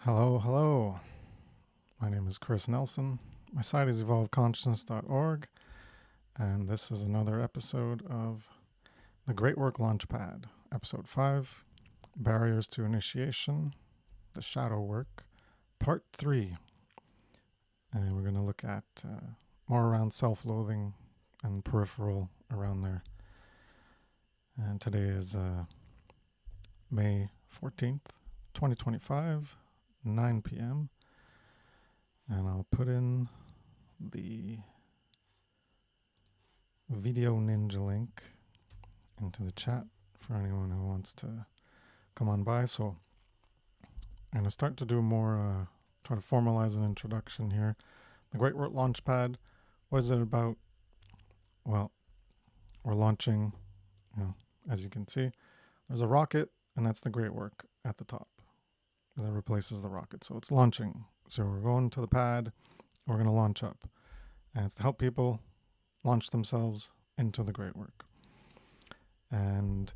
Hello, hello. My name is Kris Nelson. My site is evolveconsciousness.org, and this is another episode of the Great Work Launchpad, Ep.5, Barriers to Initiation, the Shadow Work, Part 3. And we're going to look at more around self-loathing and peripheral around there. And today is May 14th, 2025, 9 p.m. And I'll put in the Video Ninja link into the chat for anyone who wants to come on by. So I'm going to start to do more, try to formalize an introduction here. The Great Work Launchpad, what is it about? Well, we're launching, as you can see, there's a rocket, and that's the Great Work at the top. That replaces the rocket. So it's launching. So we're going to the pad, we're going to launch up. And it's to help people launch themselves into the Great Work. And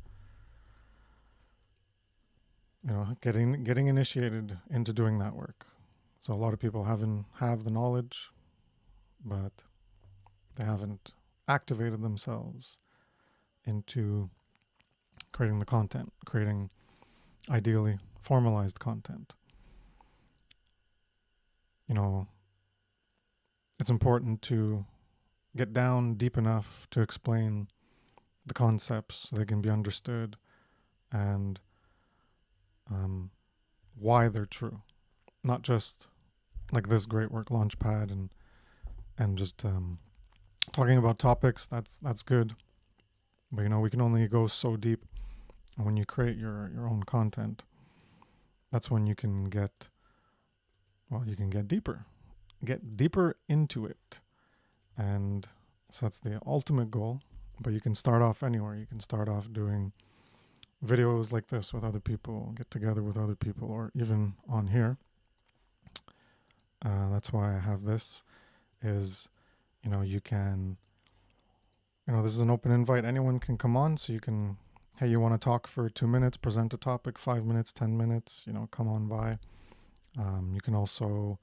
getting initiated into doing that work. So a lot of people have the knowledge, but they haven't activated themselves into creating the content, creating ideally formalized content. It's important to get down deep enough to explain the concepts so they can be understood and why they're true. Not just like this Great Work Launchpad and just talking about topics, that's good. But we can only go so deep. And when you create your own content, that's when you can get deeper. Get deeper into it. And so that's the ultimate goal. But you can start off anywhere. You can start off doing videos like this with other people, get together with other people, or even on here. That's why I have this, is, you can, this is an open invite. Anyone can come on, so you can, hey, you want to talk for 2 minutes, present a topic, 5 minutes, 10 minutes, come on by. You can also,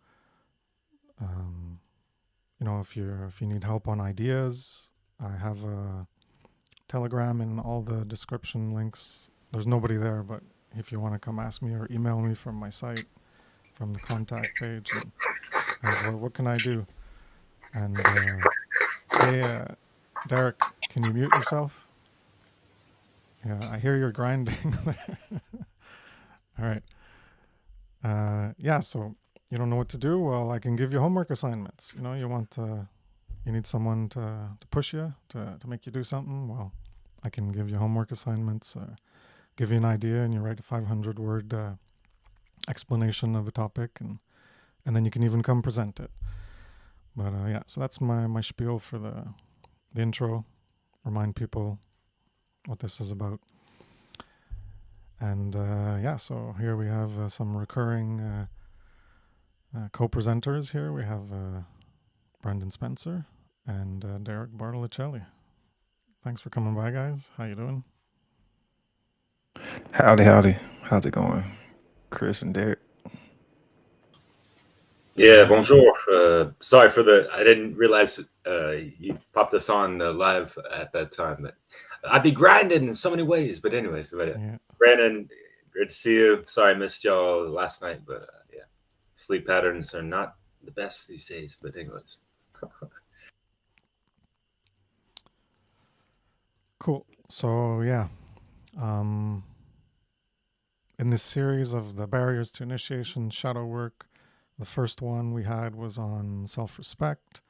if you need help on ideas, I have a Telegram and all the description links. There's nobody there, but if you want to come ask me or email me from my site, from the contact page, and what can I do? And hey, Derek, can you mute yourself? Yeah, I hear you're grinding there. All right. So you don't know what to do? Well, I can give you homework assignments. You need someone to push you, to make you do something. Well, I can give you homework assignments, give you an idea, and you write a 500-word explanation of a topic, and then you can even come present it. But so that's my spiel for the intro. Remind people what this is about. And so here we have some recurring co-presenters here. We have Brendan Spencer and Derek Bartolacelli. Thanks for coming by, guys. How you doing? Howdy. How's it going, Kris and Derek? Yeah, bonjour. Sorry for I didn't realize you popped us on live at that time. But I'd be grinding in so many ways. But anyways, Brandon, great to see you. Sorry I missed y'all last night, but sleep patterns are not the best these days. But anyways. Cool. So in this series of the barriers to initiation, shadow work, the first one we had was on self-respect,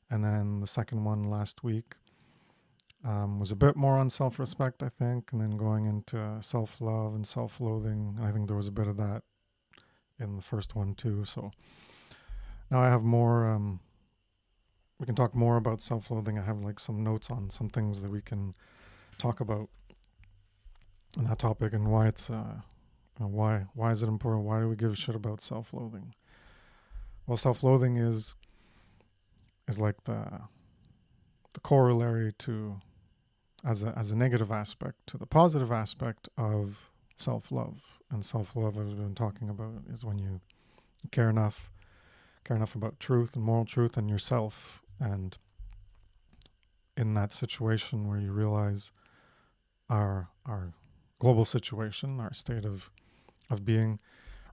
and then the second one last week was a bit more on self-respect, I think, and then going into self-love and self-loathing. I think there was a bit of that in the first one too. So now I have more, we can talk more about self-loathing. I have like some notes on some things that we can talk about on that topic and why it's, why is it important? Why do we give a shit about self-loathing? Well, self-loathing is like the corollary to, as a negative aspect, to the positive aspect of self-love. And self-love, as we've been talking about, is when you You care enough about truth and moral truth and yourself. And in that situation where you realize our global situation, our state of being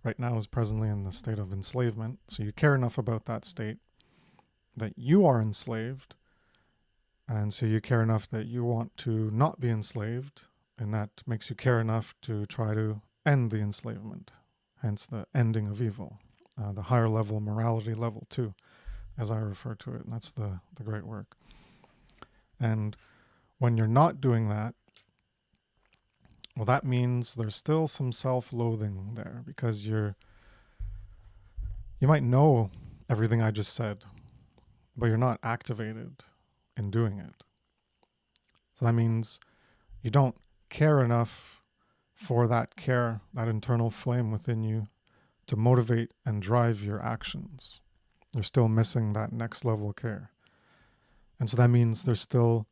right now is presently in the state of enslavement. So you care enough about that state that you are enslaved. And so you care enough that you want to not be enslaved. And that makes you care enough to try to end the enslavement, hence the ending of evil, the higher level morality level 2, as I refer to it. And that's the great work. And when you're not doing that, well, that means there's still some self-loathing there, because you might know everything I just said, but you're not activated in doing it. So that means you don't care enough for that care, that internal flame within you, to motivate and drive your actions. You're still missing that next level care. And so that means there's still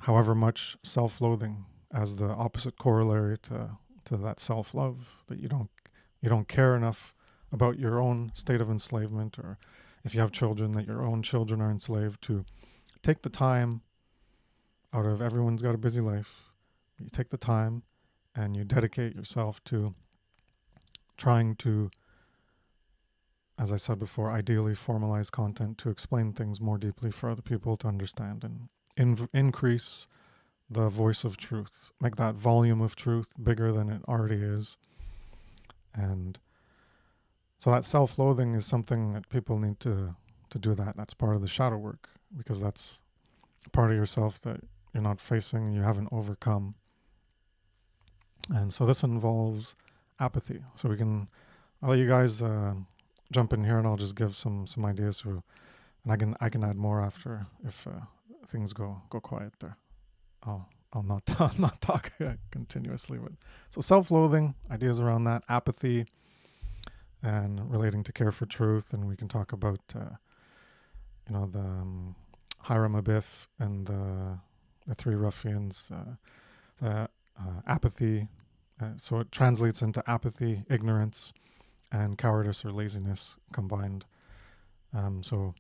however much self-loathing as the opposite corollary to that self-love, that you don't care enough about your own state of enslavement, or if you have children, that your own children are enslaved, to take the time out of, everyone's got a busy life, you take the time and you dedicate yourself to trying to, as I said before, ideally formalize content to explain things more deeply for other people to understand, and increase the voice of truth, make that volume of truth bigger than it already is. And so that self-loathing is something that people need to do that. That's part of the shadow work, because that's part of yourself that you're not facing, you haven't overcome. And so this involves apathy. So I'll let you guys jump in here, and I'll just give some ideas, and I can add more after if things go quiet there. I'll not talk continuously. But so self-loathing, ideas around that, apathy, and relating to care for truth, and we can talk about the Hiram Abiff and the three ruffians, apathy. So it translates into apathy, ignorance, and cowardice or laziness combined. So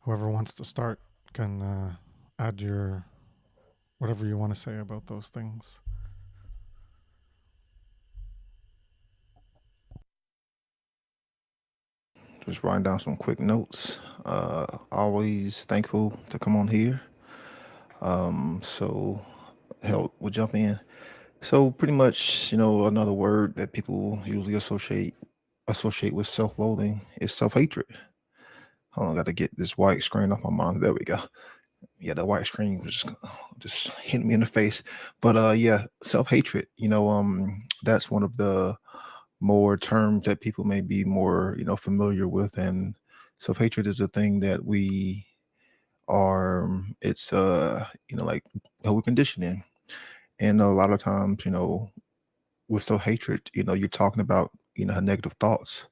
whoever wants to start can add your whatever you want to say about those things. Just writing down some quick notes. Always thankful to come on here. So hell, we'll jump in. So pretty much, another word that people usually associate with self-loathing is self-hatred. Hold on, I got to get this white screen off my mind. There we go. Yeah, the white screen was just hitting me in the face. But yeah, self-hatred. That's one of the more terms that people may be more familiar with, and self-hatred is a thing that we are. It's like how we condition in, and a lot of times with self-hatred, you're talking about negative thoughts.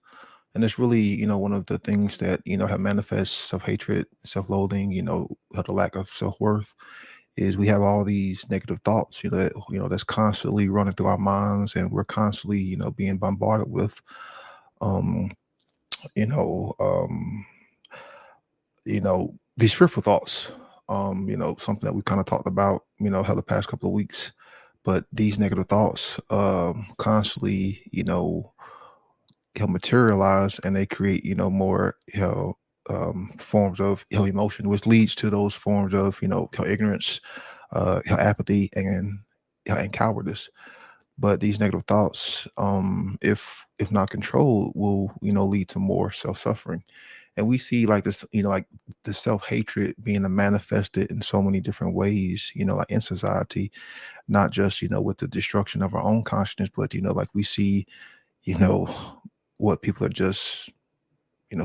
And it's really, one of the things that, have manifest self-hatred, self-loathing, the lack of self-worth, is we have all these negative thoughts, that's constantly running through our minds, and we're constantly, being bombarded with, um, you know, um, these fearful thoughts, something that we kind of talked about, how the past couple of weeks. But these negative thoughts constantly, materialize, and they create more forms of emotion, which leads to those forms of ignorance, apathy, and cowardice. But these negative thoughts, if not controlled, will lead to more self-suffering. And we see like this, like the self-hatred being manifested in so many different ways, like in society, not just with the destruction of our own consciousness, but like we see what people are just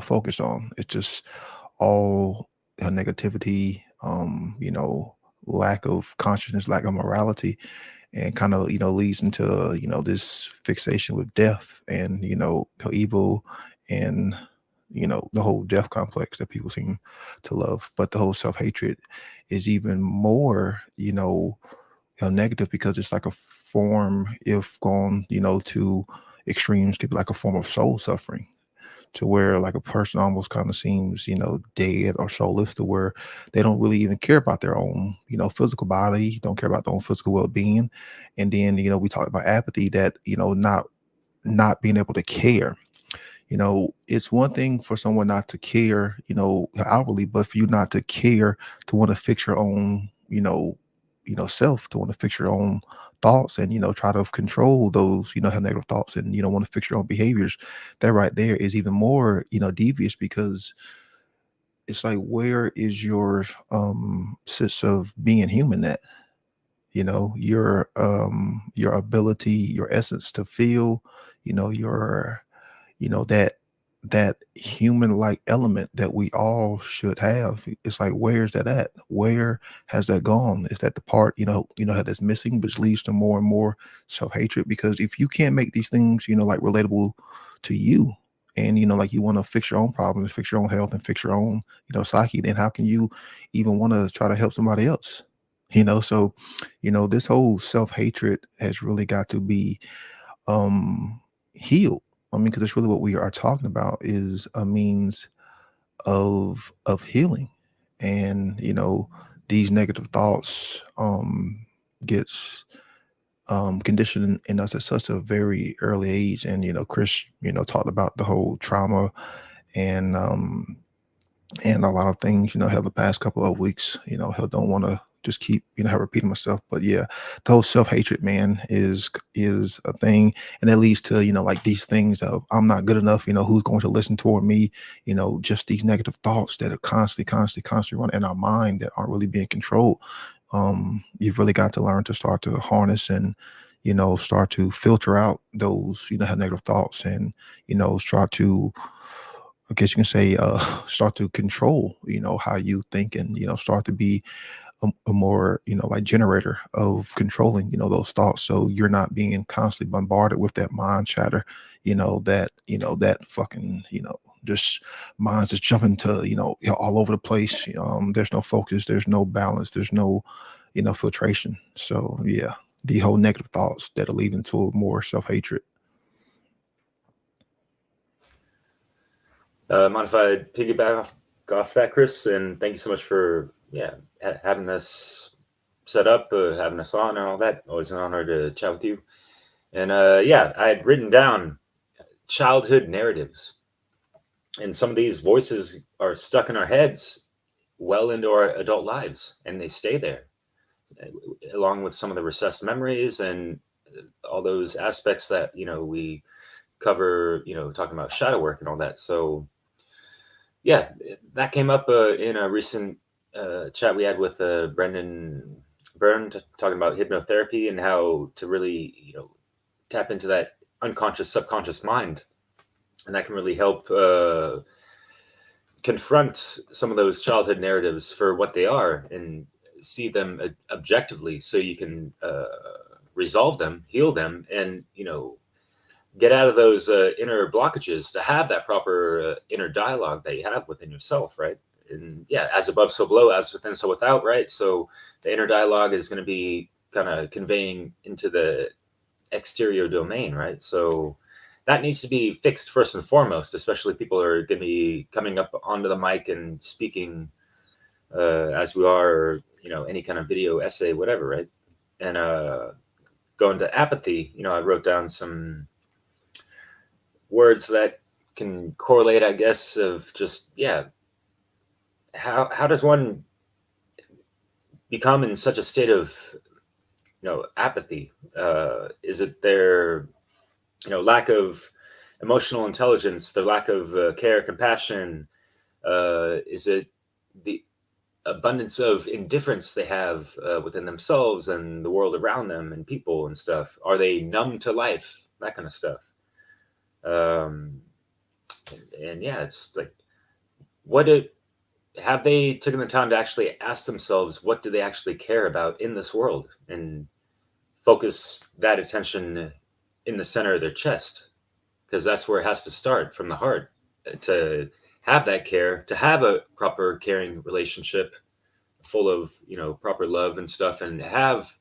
focused on. It's just all negativity, lack of consciousness, lack of morality, and kind of leads into this fixation with death, and evil, and the whole death complex that people seem to love. But the whole self-hatred is even more negative, because it's like a form, if gone to extremes, could be like a form of soul suffering. to where like a person almost kind of seems, dead or soulless, to where they don't really even care about their own, physical body, don't care about their own physical well-being. And then, we talked about apathy, that, not being able to care. It's one thing for someone not to care, outwardly, but for you not to care, to want to fix your own, self, to want to fix your own thoughts, and try to control those, have negative thoughts, and want to fix your own behaviors. That right there is even more, devious, because it's like, where is your sense of being human at? Your ability, your essence to feel, your that human like element that we all should have. It's like, where's that at? Where has that gone? Is that the part, how that's missing, which leads to more and more self-hatred? Because if you can't make these things, like relatable to you, and like, you want to fix your own problems, fix your own health, and fix your own, psyche, then how can you even want to try to help somebody else? So this whole self-hatred has really got to be um healed. I mean, because it's really what we are talking about, is a means of healing. And these negative thoughts gets conditioned in us at such a very early age. And Chris, talked about the whole trauma, and a lot of things, hell, the past couple of weeks, hell, don't want to just keep, have repeating myself. But yeah, the whole self-hatred, man, is a thing. And that leads to, like, these things of, I'm not good enough, who's going to listen toward me, just these negative thoughts that are constantly running in our mind, that aren't really being controlled. You've really got to learn to start to harness, and start to filter out those, have negative thoughts, and start to, I guess you can say, start to control, how you think, and, start to be a more, like, generator of controlling, those thoughts. So you're not being constantly bombarded with that mind chatter, that fucking, just minds just jumping to, all over the place. There's no focus, there's no balance, there's no, filtration. So yeah, the whole negative thoughts that are leading to more self-hatred. Mind if I piggyback off that, Kris? And thank you so much for having this set up, having us on, and all that. Always an honor to chat with you. And I had written down childhood narratives, and some of these voices are stuck in our heads well into our adult lives, and they stay there, along with some of the recessed memories and all those aspects that we cover, talking about shadow work and all that. So yeah, that came up in a recent chat we had with Brendan Byrne, talking about hypnotherapy and how to really, tap into that unconscious, subconscious mind. And that can really help confront some of those childhood narratives for what they are, and see them objectively, so you can resolve them, heal them, and, get out of those inner blockages, to have that proper inner dialogue that you have within yourself, right? And as above, so below, as within, so without, right? So the inner dialogue is going to be kind of conveying into the exterior domain, right? So that needs to be fixed first and foremost, especially people are going to be coming up onto the mic and speaking as we are, or, any kind of video essay, whatever, right? And going to apathy, I wrote down some words that can correlate, I guess, of just how does one become in such a state of apathy? Is it their lack of emotional intelligence, their lack of care, compassion? Is it the abundance of indifference they have within themselves and the world around them and people and stuff? Are they numb to life? That kind of stuff. And it's like, have they taken the time to actually ask themselves, what do they actually care about in this world, and focus that attention in the center of their chest? Because that's where it has to start, from the heart, to have that care, to have a proper caring relationship full of proper love and stuff, and have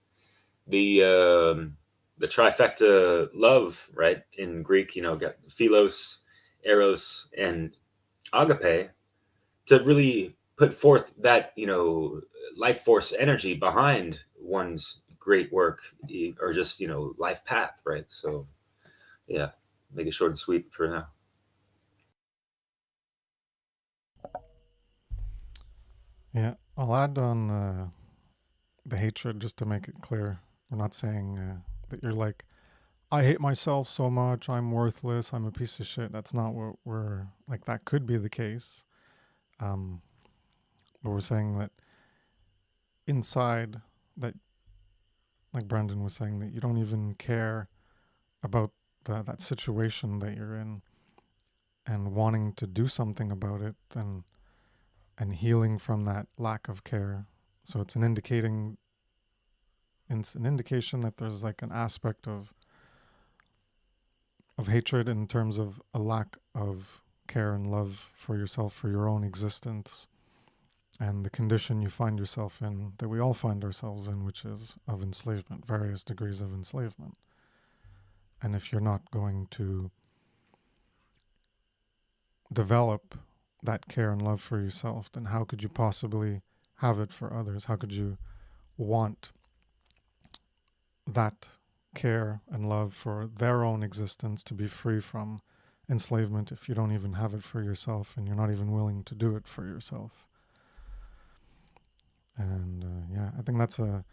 the trifecta love, right? In Greek, got philos, eros and agape, to really put forth that, life force energy behind one's great work, or just, life path, right? So yeah, make it short and sweet for now. Yeah, I'll add on the hatred just to make it clear. We're not saying that you're like, I hate myself so much, I'm worthless, I'm a piece of shit. That's not what we're like. That could be the case. But we're saying that inside, that, like Brandon was saying, that you don't even care about that situation that you're in and wanting to do something about it, and healing from that lack of care. So it's an indication that there's like an aspect of hatred in terms of a lack of care and love for yourself, for your own existence, and the condition you find yourself in, that we all find ourselves in, which is of enslavement, various degrees of enslavement. And if you're not going to develop that care and love for yourself, then how could you possibly have it for others? How could you want that care and love for their own existence to be free from enslavement if you don't even have it for yourself and you're not even willing to do it for yourself? And yeah, I think that's the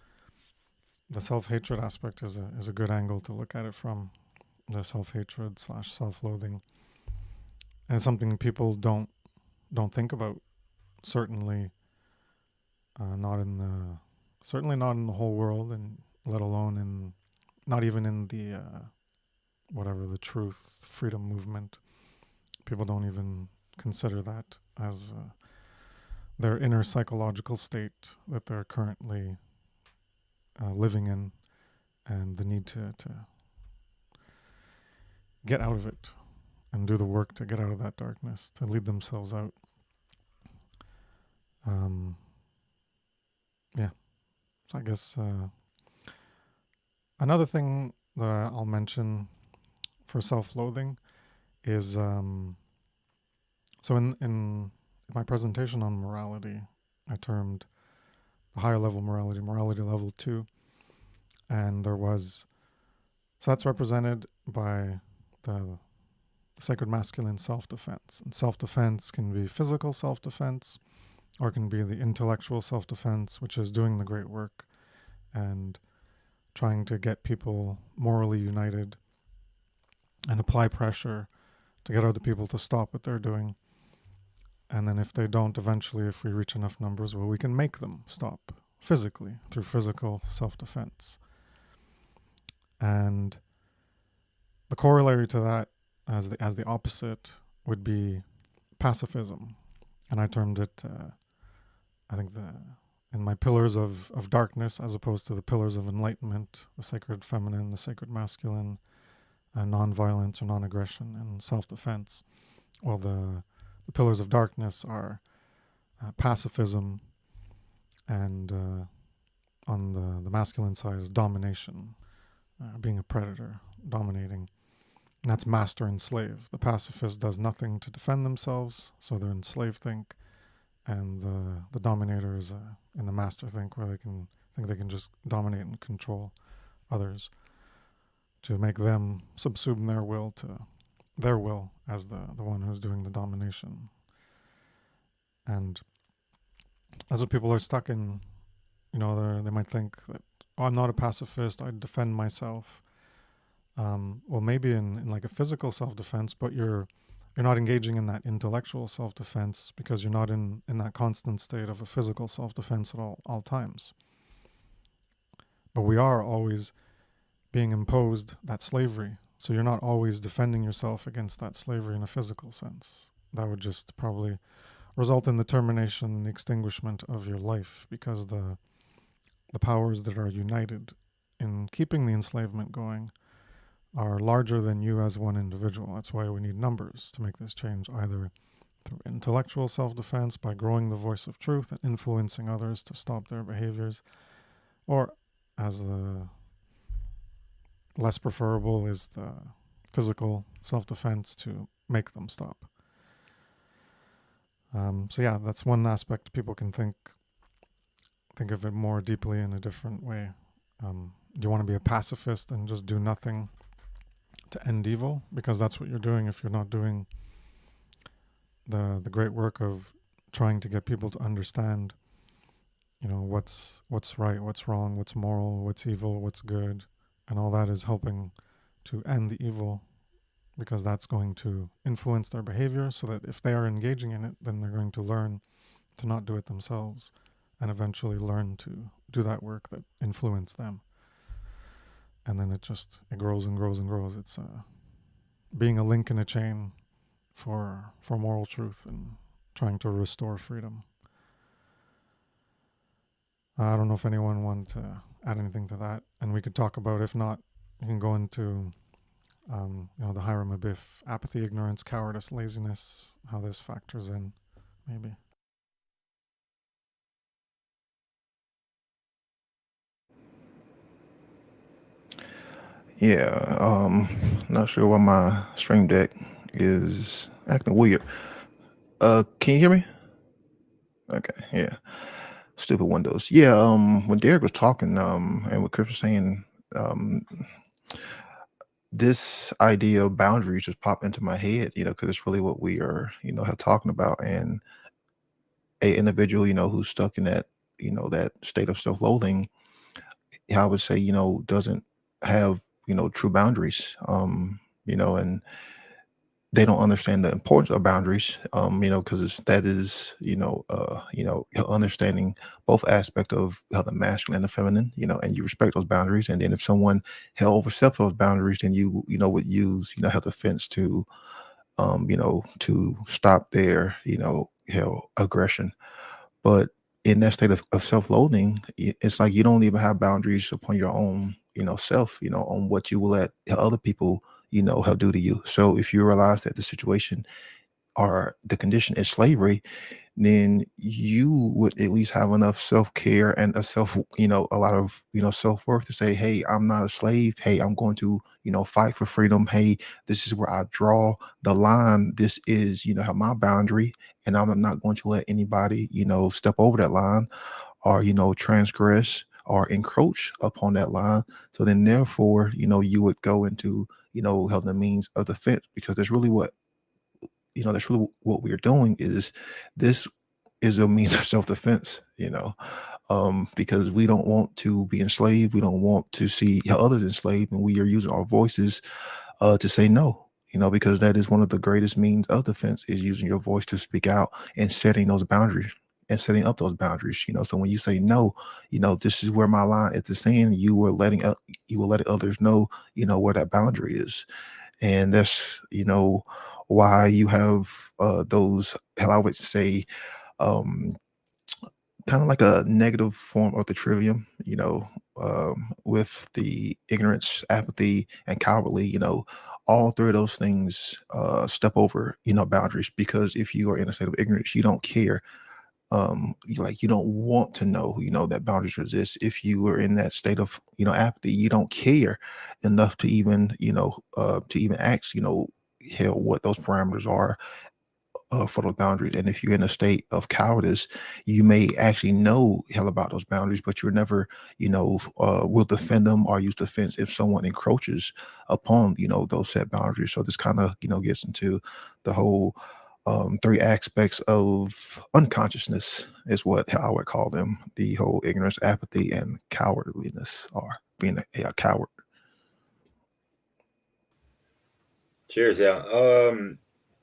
self-hatred aspect is a good angle to look at it from, the self-hatred / self-loathing. And it's something people don't think about, certainly certainly not in the whole world, and let alone in, not even in the whatever, the truth freedom movement. People don't even consider that as their inner psychological state that they're currently living in, and the need to get out of it and do the work to get out of that darkness, to lead themselves out. Yeah, so I guess another thing that I'll mention for self-loathing is so in my presentation on morality, I termed the higher level morality level 2, and so that's represented by the sacred masculine self-defense. And self-defense can be physical self-defense, or it can be the intellectual self-defense, which is doing the great work and trying to get people morally united and apply pressure to get other people to stop what they're doing. And then if they don't, eventually, if we reach enough numbers, well, we can make them stop physically through physical self-defense. And the corollary to that, as the opposite, would be pacifism. And I termed it, I think, in my pillars of darkness, as opposed to the pillars of enlightenment, the sacred feminine, the sacred masculine, non-violence or non-aggression, and self-defense. Well, the pillars of darkness are pacifism, and on the masculine side is domination, being a predator, dominating. And that's master and slave. The pacifist does nothing to defend themselves, so they're in slave think, and the dominator is in the master think, where they can think they can just dominate and control others to make them subsume their will to their will as the one who's doing the domination. And that's what people are stuck in. They might think that, oh, I'm not a pacifist, I defend myself. Well, maybe in like a physical self-defense, but you're not engaging in that intellectual self-defense, because you're not in that constant state of a physical self-defense at all times. But we are always being imposed that slavery. So you're not always defending yourself against that slavery in a physical sense. That would just probably result in the termination and the extinguishment of your life, because the powers that are united in keeping the enslavement going are larger than you as one individual. That's why we need numbers to make this change, either through intellectual self-defense, by growing the voice of truth and influencing others to stop their behaviors, or, as the less preferable, is the physical self-defense, to make them stop. So yeah, that's one aspect. People can think of it more deeply in a different way. Do you want to be a pacifist and just do nothing to end evil? Because that's what you're doing if you're not doing the great work of trying to get people to understand, what's right, what's wrong, what's moral, what's evil, what's good, and all that is helping to end the evil, because that's going to influence their behavior, so that if they are engaging in it, then they're going to learn to not do it themselves, and eventually learn to do that work that influenced them. And then it grows and grows and grows. It's being a link in a chain for moral truth and trying to restore freedom. I don't know if anyone wanted to add anything to that, and we could talk about, if not, you can go into the Hiram Abiff, apathy, ignorance, cowardice, laziness, how this factors in, maybe. Yeah, not sure why my stream deck is acting weird. Can you hear me? Okay, yeah. Stupid Windows. Yeah, when Derek was talking, and what Kris was saying, this idea of boundaries just popped into my head, because it's really what we are, talking about. And a individual, who's stuck in that, that state of self-loathing, I would say, doesn't have, true boundaries, and they don't understand the importance of boundaries, because that is, understanding both aspect of how the masculine and the feminine, and you respect those boundaries. And then if someone oversteps those boundaries, then you would use, defense to, to stop their, aggression. But in that state of self-loathing, it's like you don't even have boundaries upon your own, self, on what you will let other people, help do to you. So if you realize that the situation or the condition is slavery, then you would at least have enough self-care and a lot of, self-worth to say, hey, I'm not a slave. Hey, I'm going to, fight for freedom. Hey, this is where I draw the line. This is, my boundary, and I'm not going to let anybody, step over that line or, transgress or encroach upon that line. So then therefore, you would go into, help the means of defense, because that's really what we're doing. Is this is a means of self-defense, because we don't want to be enslaved. We don't want to see others enslaved, and we are using our voices to say no, because that is one of the greatest means of defense, is using your voice to speak out and setting those boundaries and setting up those boundaries. So when you say no, this is where my line is to saying, you were letting others know, where that boundary is. And that's, why you have those, hell, I would say, um, kind of like a negative form of the trivium, with the ignorance, apathy, and cowardly, all three of those things step over, boundaries. Because if you are in a state of ignorance, you don't care. You don't want to know, that boundaries exist. If you are in that state of, apathy, you don't care enough to even, to even ask, hell, what those parameters are for those boundaries. And if you're in a state of cowardice, you may actually know hell about those boundaries, but you're never, will defend them or use defense if someone encroaches upon, those set boundaries. So this kind of, gets into the whole three aspects of unconsciousness, is what I would call them: the whole ignorance, apathy, and cowardliness, or being a coward. Cheers. Yeah.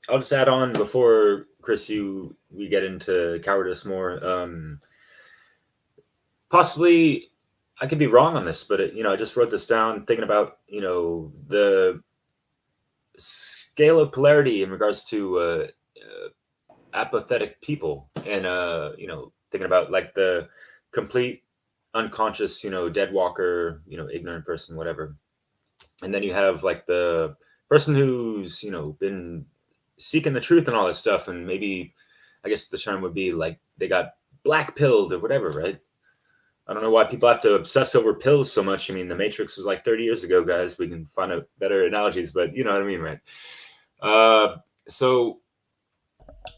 I'll just add on before Kris, we get into cowardice more. Possibly, I could be wrong on this, but I just wrote this down thinking about the scale of polarity in regards to apathetic people, and thinking about like the complete unconscious, dead walker, ignorant person, whatever. And then you have like the person who's been seeking the truth and all this stuff, and maybe I guess the term would be like they got black pilled or whatever, right? I don't know why people have to obsess over pills so much. I mean, the Matrix was like 30 years ago, guys. We can find out better analogies, but you know what I mean, right? So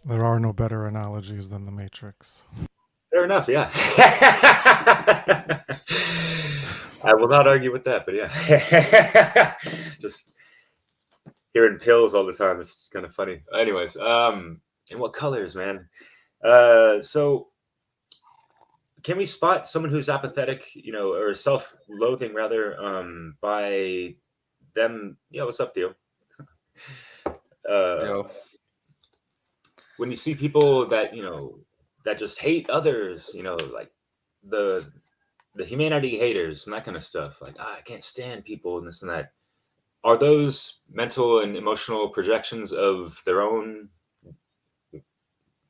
there are no better analogies than the Matrix. fair enough, yeah. I will not argue with that, but yeah. Just hearing pills all the time is kind of funny. Anyways, and what colors, man? So can we spot someone who's apathetic, or self-loathing rather, by them? Yeah, what's up, Theo? Yo. When you see people that that just hate others, like the humanity haters and that kind of stuff, like I can't stand people and this and that. Are those mental and emotional projections of their own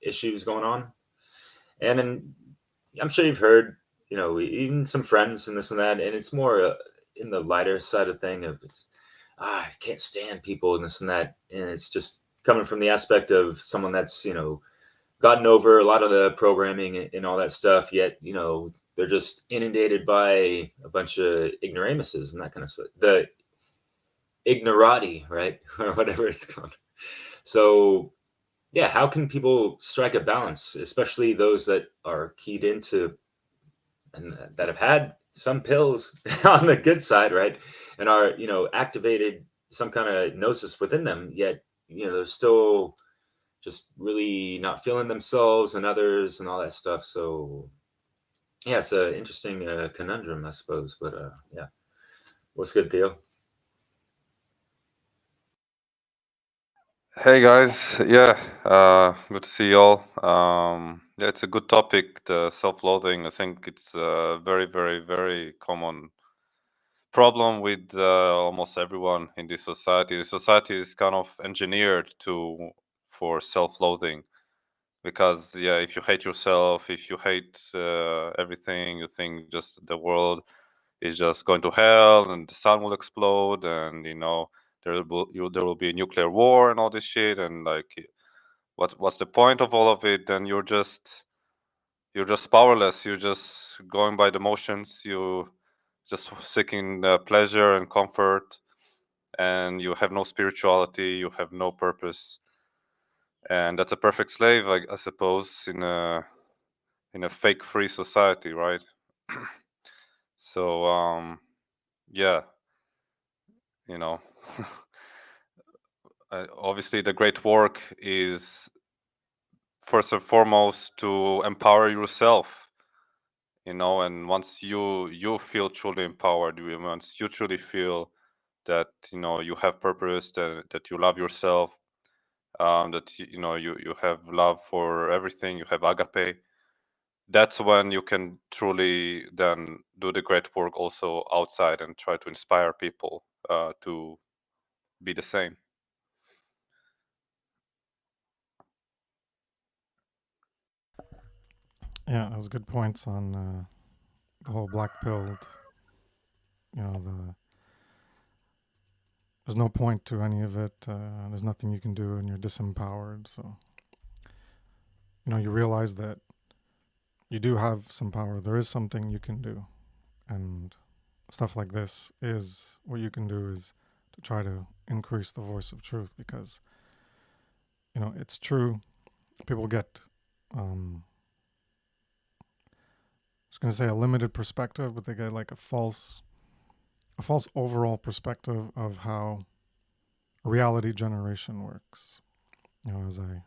issues going on? And then I'm sure you've heard, even some friends and this and that, and it's more in the lighter side of thing of I can't stand people and this and that, and it's just coming from the aspect of someone that's gotten over a lot of the programming and all that stuff, yet they're just inundated by a bunch of ignoramuses and that kind of stuff. The ignorati, right? Or whatever it's called. So yeah, how can people strike a balance, especially those that are keyed into and that have had some pills on the good side, right? And are, activated some kind of gnosis within them, yet, they're still just really not feeling themselves and others and all that stuff. So yeah, it's an interesting conundrum, I suppose. But yeah, what's good, Theo? Hey guys, yeah, good to see you all. Yeah, it's a good topic, the self-loathing. I think it's a very, very, very common problem with almost everyone in this society. The society is kind of engineered for self-loathing because, yeah, if you hate yourself, if you hate everything, you think just the world is just going to hell and the sun will explode and there will be a nuclear war and all this shit, and like what's the point of all of it? Then you're just powerless, you're just going by the motions, you just seeking pleasure and comfort, and you have no spirituality, you have no purpose, and that's a perfect slave, I suppose, in a fake free society, right? So yeah, you know obviously the great work is first and foremost to empower yourself, and once you feel truly empowered, once you truly feel that you have purpose, that you love yourself, that you have love for everything, you have agape, that's when you can truly then do the great work also outside and try to inspire people to be the same. Yeah, those good points on the whole black pilled. There's no point to any of it. There's nothing you can do, and you're disempowered. So, you realize that you do have some power. There is something you can do, and stuff like this is what you can do, is to try to increase the voice of truth, because it's true. People get I was going to say a limited perspective, but they get like a false overall perspective of how reality generation works. As I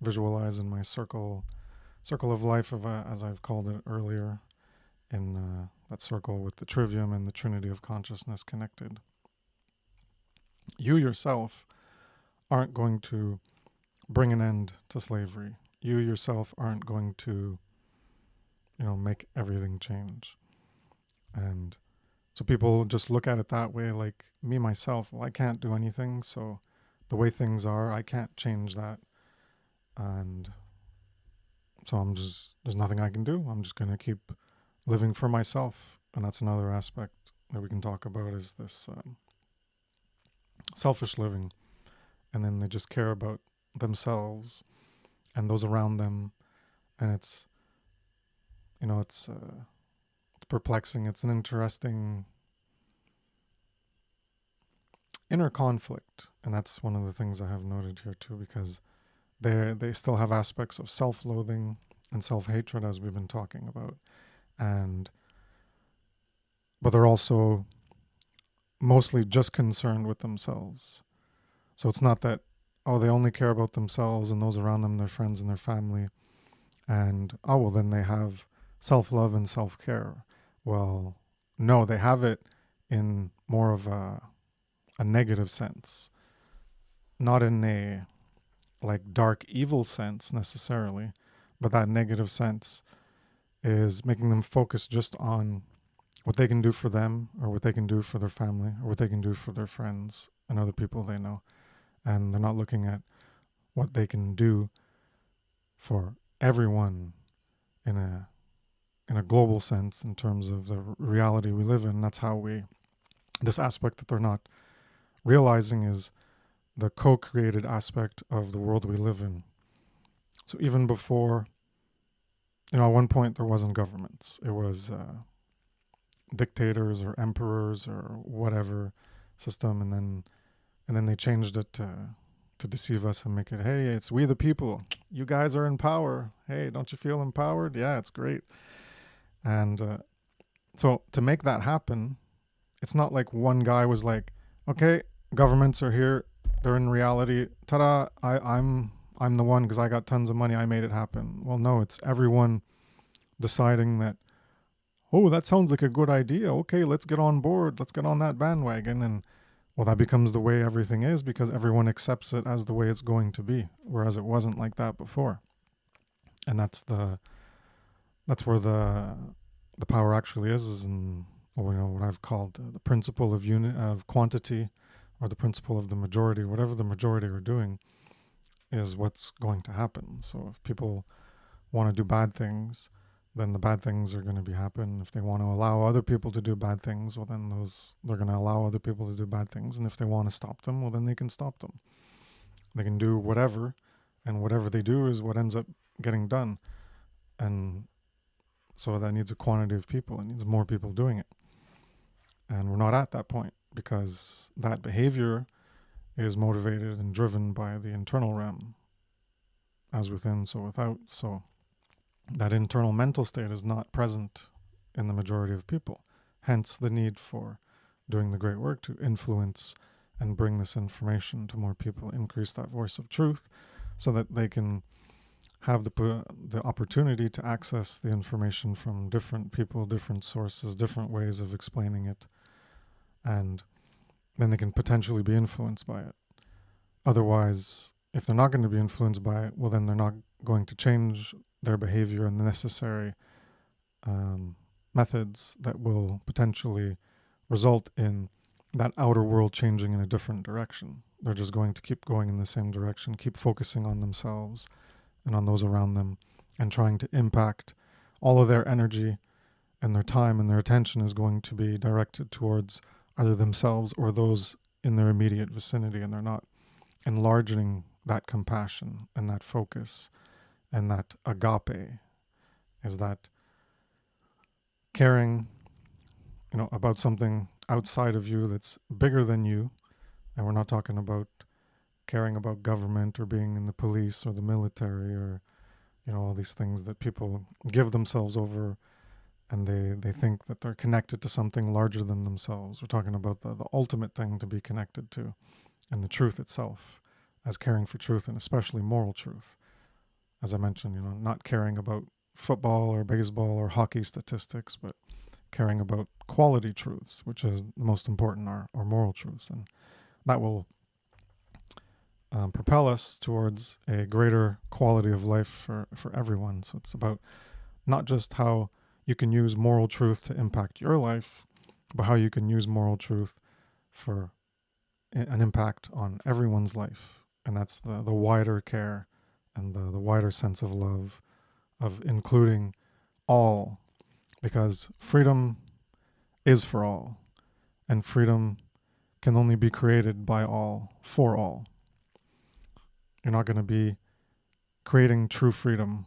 visualize in my circle of life, as I've called it earlier, in that circle with the trivium and the trinity of consciousness connected. You yourself aren't going to bring an end to slavery. You yourself aren't going to, make everything change. And so people just look at it that way, like me, myself, well, I can't do anything. So the way things are, I can't change that. And so there's nothing I can do. I'm just going to keep living for myself. And that's another aspect that we can talk about, is this selfish living. And then they just care about themselves and those around them. And it's perplexing. It's an interesting inner conflict, and that's one of the things I have noted here too, because they still have aspects of self-loathing and self-hatred, as we've been talking about, but they're also mostly just concerned with themselves. So it's not that, oh, they only care about themselves and those around them, their friends and their family, and oh, well, then they have self-love and self-care. Well, no, they have it in more of a negative sense, not in a like dark evil sense necessarily, but that negative sense is making them focus just on what they can do for them, or what they can do for their family, or what they can do for their friends and other people they know. And they're not looking at what they can do for everyone in a global sense, in terms of the reality we live in. That's how this aspect that they're not realizing is the co-created aspect of the world we live in. So even before, at one point there wasn't governments. It was dictators or emperors or whatever system, and then they changed it to deceive us and make it, hey, it's we the people. You guys are in power. Hey, don't you feel empowered? Yeah, it's great. And so to make that happen, it's not like one guy was like, okay, governments are here. They're in reality. Ta-da! I'm the one because I got tons of money. I made it happen. Well, no, it's everyone deciding that, oh, that sounds like a good idea. Okay, let's get on board. Let's get on that bandwagon. And well, that becomes the way everything is, because everyone accepts it as the way it's going to be, whereas it wasn't like that before. And that's where the power actually is in what I've called the principle of quantity, or the principle of the majority. Whatever the majority are doing is what's going to happen. So if people want to do bad things, then the bad things are going to be happen. If they want to allow other people to do bad things, well, then they're going to allow other people to do bad things. And if they want to stop them, well, then they can stop them. They can do whatever, and whatever they do is what ends up getting done. And so that needs a quantity of people. It needs more people doing it. And we're not at that point, because that behavior is motivated and driven by the internal realm, as within, so without. So that internal mental state is not present in the majority of people. Hence the need for doing the great work to influence and bring this information to more people, increase that voice of truth, so that they can have the opportunity to access the information from different people, different sources, different ways of explaining it, and then they can potentially be influenced by it. Otherwise, if they're not going to be influenced by it, well, then they're not going to change their behavior and the necessary methods that will potentially result in that outer world changing in a different direction. They're just going to keep going in the same direction, keep focusing on themselves and on those around them, and trying to impact. All of their energy and their time and their attention is going to be directed towards either themselves or those in their immediate vicinity, and they're not enlarging that compassion and that focus and that agape, is that caring, about something outside of you that's bigger than you. And we're not talking about caring about government or being in the police or the military, or all these things that people give themselves over, and they think that they're connected to something larger than themselves. We're talking about the ultimate thing to be connected to, and the truth itself, as caring for truth, and especially moral truth. As I mentioned, not caring about football or baseball or hockey statistics, but caring about quality truths, which is the most important, are moral truths. And that will propel us towards a greater quality of life for everyone. So it's about not just how you can use moral truth to impact your life, but how you can use moral truth for an impact on everyone's life. And that's the wider care and the wider sense of love, of including all, because freedom is for all, and freedom can only be created by all, for all. You're not going to be creating true freedom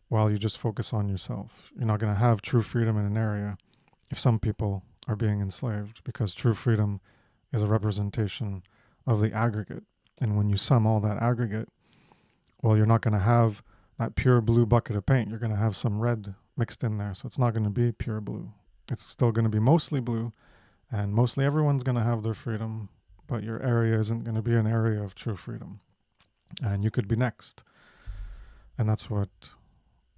while you just focus on yourself. You're not going to have true freedom in an area if some people are being enslaved, because true freedom is a representation of the aggregate. And when you sum all that aggregate, well, you're not going to have that pure blue bucket of paint. You're going to have some red mixed in there. So it's not going to be pure blue. It's still going to be mostly blue, and mostly everyone's going to have their freedom, but your area isn't going to be an area of true freedom. And you could be next. And that's what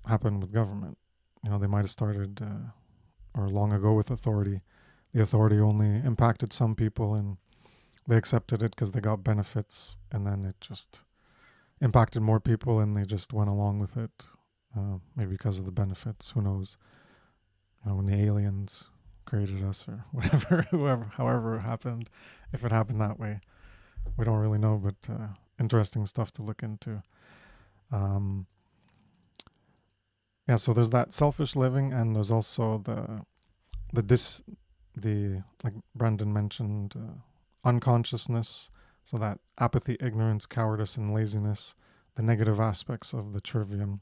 happened with government. They might have started or long ago with authority. The authority only impacted some people, and they accepted it because they got benefits, and then it just impacted more people, and they just went along with it, maybe because of the benefits. Who knows? When the aliens created us or whatever, however it happened, if it happened that way, we don't really know, but interesting stuff to look into. So there's that selfish living, and there's also the like Brendan mentioned, unconsciousness. So that apathy, ignorance, cowardice, and laziness, the negative aspects of the trivium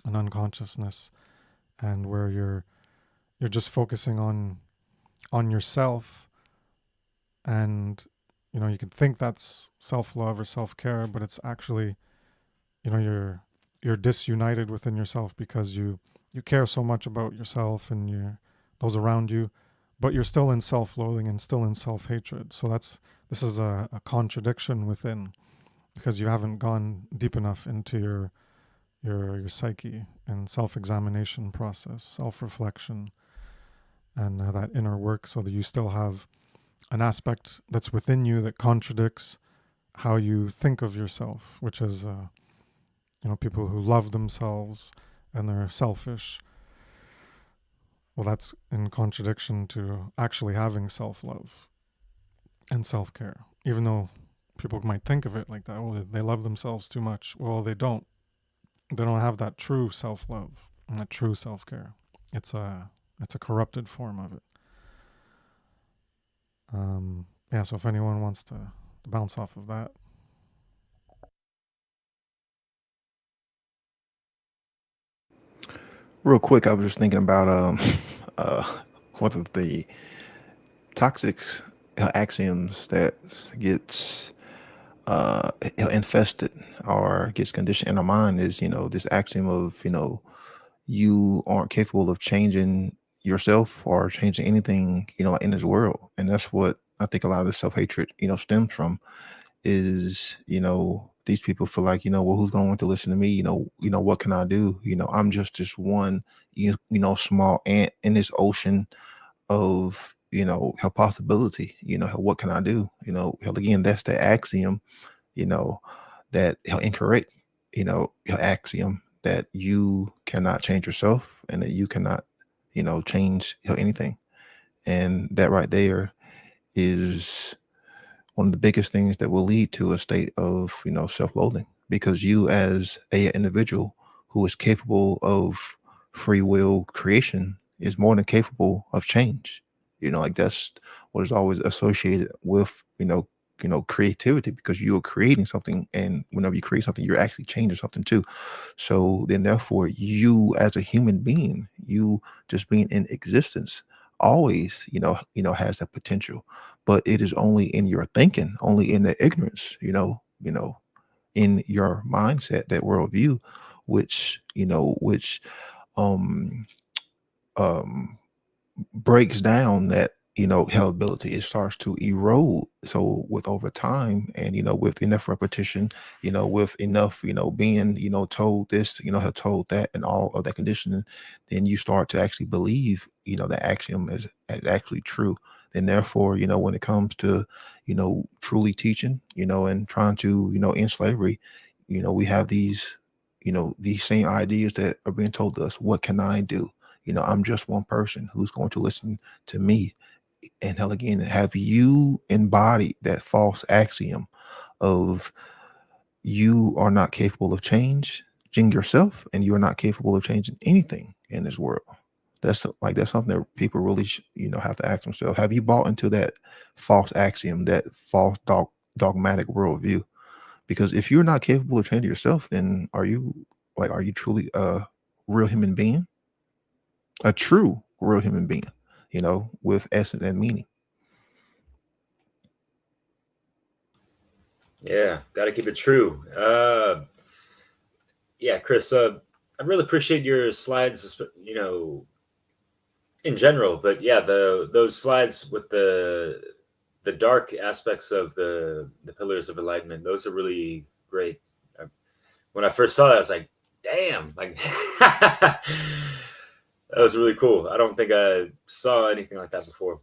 and unconsciousness, and where you're just focusing on yourself, and you can think that's self-love or self-care, but it's actually you're disunited within yourself because you care so much about yourself and those around you, but you're still in self-loathing and still in self-hatred. So this is a contradiction within, because you haven't gone deep enough into your psyche and self-examination process, self-reflection, and that inner work, so that you still have an aspect that's within you that contradicts how you think of yourself, which is people who love themselves and they're selfish. Well, that's in contradiction to actually having self-love and self-care, even though people might think of it like that. Well, they love themselves too much. Well, they don't have that true self-love and that true self-care. It's a corrupted form of it. So if anyone wants to bounce off of that. Real quick, I was just thinking about one of the toxic axioms that gets infested or gets conditioned in our mind is, this axiom of, you aren't capable of changing yourself or changing anything, in this world. And that's what I think a lot of the self-hatred, stems from, is, these people feel like, well, who's going to listen to me? What can I do? I'm just this one, small ant in this ocean of, her possibility. What can I do? Hell, again, that's the axiom, that incorrect, axiom that you cannot change yourself and that you cannot, change anything. And that right there is one of the biggest things that will lead to a state of, self-loathing, because you as a individual who is capable of free will creation is more than capable of change. Like that's what is always associated with, creativity, because you are creating something, and whenever you create something, you're actually changing something too. So then therefore you as a human being, you just being in existence always, has that potential, but it is only in your thinking, only in the ignorance, in your mindset, that worldview, which, um, um, breaks down that, hell ability. It starts to erode. So with over time, and, with enough repetition, with enough, being, told this, have told that, and all of that conditioning, then you start to actually believe, the axiom is actually true. And therefore, when it comes to, truly teaching, and trying to, end slavery, we have these, these same ideas that are being told to us. What can I do? I'm just one person who's going to listen to me. And hell, again, have you embodied that false axiom of you are not capable of changing yourself, and you are not capable of changing anything in this world? That's something that people really have to ask themselves. Have you bought into that false axiom, that false dogmatic worldview? Because if you're not capable of changing yourself, then are you truly a real human being? A true real human being, with essence and meaning. Yeah, got to keep it true. Yeah, Kris, I really appreciate your slides, in general, but yeah, those slides with the dark aspects of the pillars of enlightenment, those are really great. When I first saw that, I was like, damn, like that was really cool. I don't think I saw anything like that before.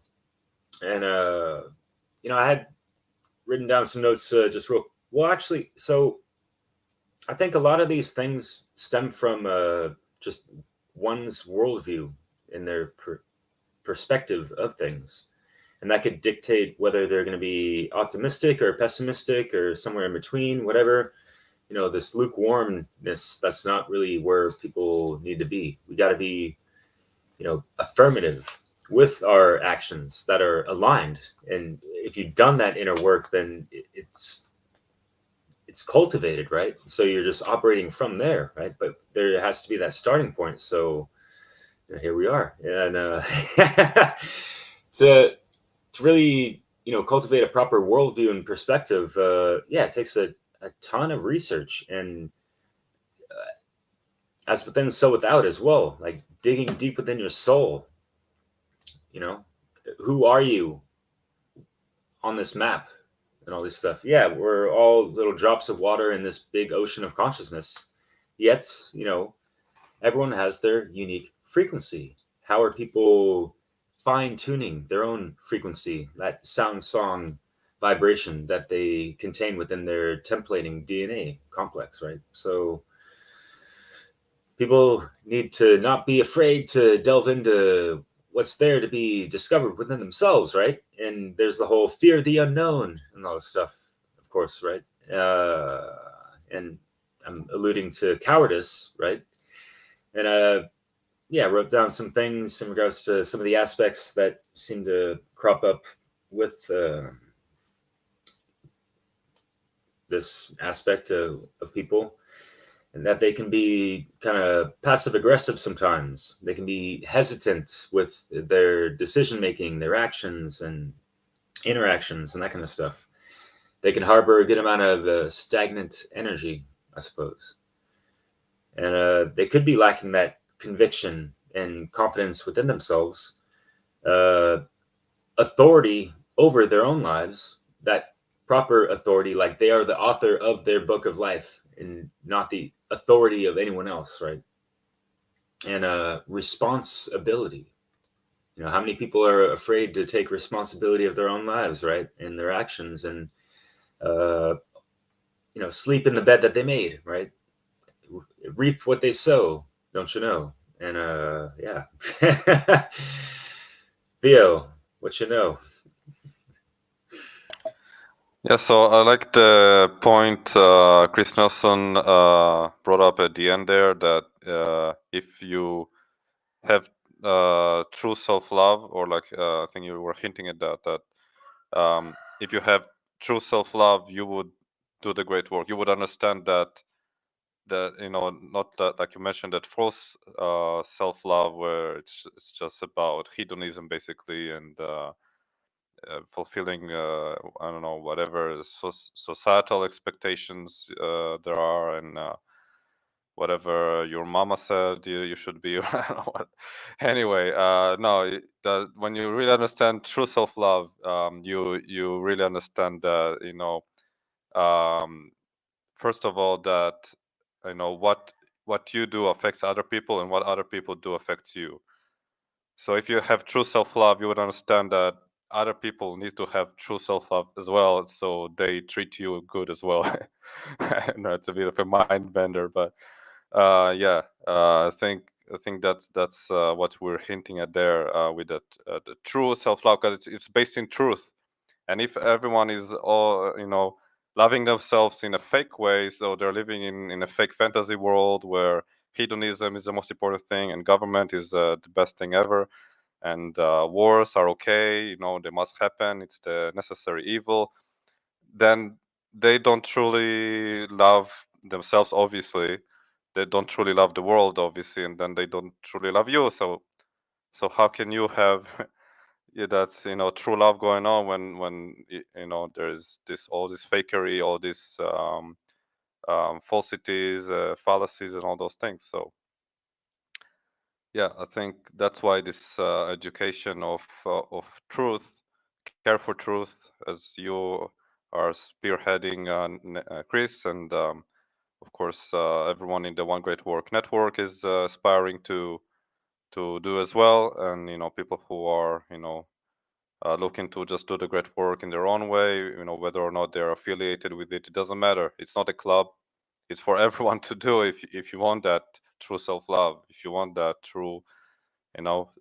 And I had written down some notes just real well. Actually, so I think a lot of these things stem from just one's worldview in their perspective of things, and that could dictate whether they're going to be optimistic or pessimistic or somewhere in between. Whatever, this lukewarmness, that's not really where people need to be. We got to be, affirmative with our actions that are aligned. And if you've done that inner work, then it's cultivated, right? So you're just operating from there, right? But there has to be that starting point. So here we are. And to really, cultivate a proper worldview and perspective, it takes a ton of research, and as within, so without as well, like digging deep within your soul. Who are you on this map and all this stuff? Yeah, we're all little drops of water in this big ocean of consciousness. Yet, everyone has their unique frequency. How are people fine tuning their own frequency, that sound song vibration that they contain within their templating DNA complex, right? So people need to not be afraid to delve into what's there to be discovered within themselves, right? And there's the whole fear of the unknown and all this stuff, of course, right? And I'm alluding to cowardice, right? And I wrote down some things in regards to some of the aspects that seem to crop up with this aspect of people, and that they can be kind of passive aggressive sometimes. They can be hesitant with their decision making, their actions and interactions, and that kind of stuff. They can harbor a good amount of stagnant energy, I suppose. And they could be lacking that conviction and confidence within themselves, authority over their own lives, that proper authority, like they are the author of their book of life and not the authority of anyone else, right? And responsibility. How many people are afraid to take responsibility of their own lives, right, and their actions, and sleep in the bed that they made, right? Reap what they sow, don't you know? And Theo, what you know? Yeah, so I like the point Chris Nelson brought up at the end there, that if you have true self-love, or like I think you were hinting at that if you have true self-love, you would do the great work. You would understand that not that, like you mentioned, that false self-love, where it's just about hedonism basically, and fulfilling I don't know, whatever societal expectations there are, and whatever your mama said you should be. I don't know what. Anyway, no, when you really understand true self-love, you really understand that, first of all, that what you do affects other people, and what other people do affects you. So if you have true self-love, you would understand that other people need to have true self-love as well, so they treat you good as well. I know it's a bit of a mind bender, but I think that's what we're hinting at there, with that the true self-love, because it's based in truth. And if everyone is all loving themselves in a fake way, so they're living in a fake fantasy world where hedonism is the most important thing, and government is the best thing ever, and wars are okay, they must happen, it's the necessary evil, then they don't truly love themselves, obviously. They don't truly love the world, obviously, and then they don't truly love you. So how can you have that's true love going on when there's all this fakery, all these falsities, fallacies, and all those things. So yeah, I think that's why this education of truth, care for truth, as you are spearheading, Kris, and of course everyone in the One Great Work Network is aspiring to do as well, and people who are looking to just do the great work in their own way, whether or not they're affiliated with it, it doesn't matter. It's not a club. It's for everyone to do if you want that true self-love, if you want that true,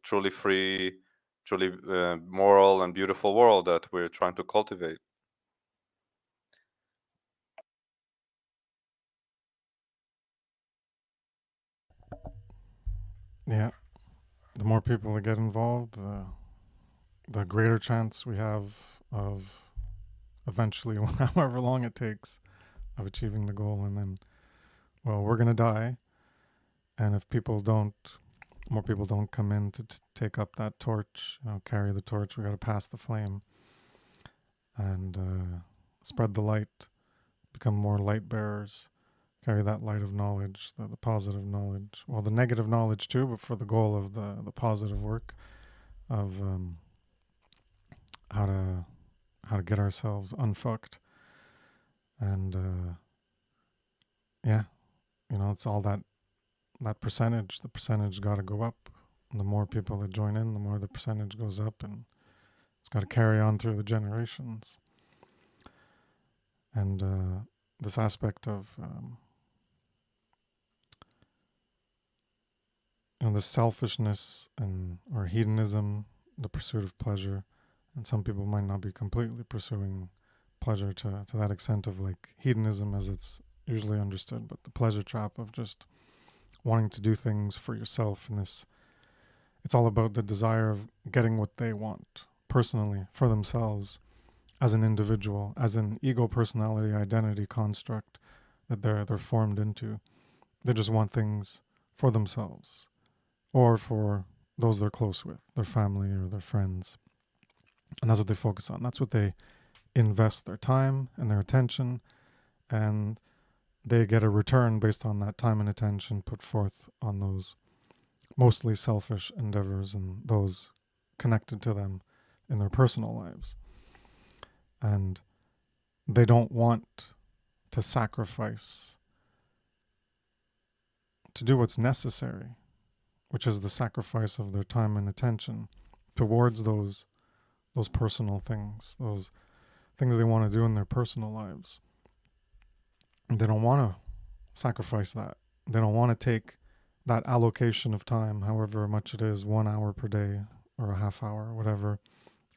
truly free, truly moral and beautiful world that we're trying to cultivate. Yeah. The more people that get involved, the greater chance we have of eventually, however long it takes, of achieving the goal. And then, well, we're going to die. And if more people don't come in to take up that torch, carry the torch, we got to pass the flame and spread the light, become more light bearers, carry that light of knowledge, the positive knowledge. Well, the negative knowledge too, but for the goal of the positive work of how to get ourselves unfucked. And yeah, it's all that percentage. The percentage got to go up. And the more people that join in, the more the percentage goes up, and it's got to carry on through the generations. And this aspect of the selfishness or hedonism, the pursuit of pleasure, and some people might not be completely pursuing pleasure to that extent of like hedonism as it's usually understood, but the pleasure trap of just wanting to do things for yourself, and it's all about the desire of getting what they want personally for themselves as an individual, as an ego personality identity construct that they're formed into. They just want things for themselves or for those they're close with, their family or their friends. And that's what they focus on. That's what they invest their time and their attention, and they get a return based on that time and attention put forth on those mostly selfish endeavors and those connected to them in their personal lives. And they don't want to sacrifice to do what's necessary, which is the sacrifice of their time and attention towards those personal things, those things they want to do in their personal lives. They don't want to sacrifice that. They don't want to take that allocation of time, however much it is, 1 hour per day or a half hour or whatever,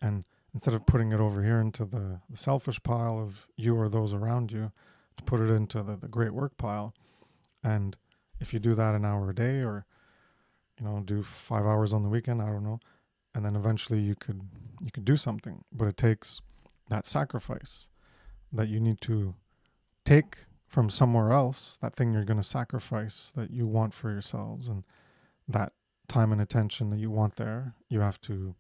and instead of putting it over here into the selfish pile of you or those around you, to put it into the great work pile. And if you do that an hour a day, or do 5 hours on the weekend, I don't know, and then eventually you could do something. But it takes that sacrifice that you need to take from somewhere else, that thing you're going to sacrifice that you want for yourselves, and that time and attention that you want there, you have to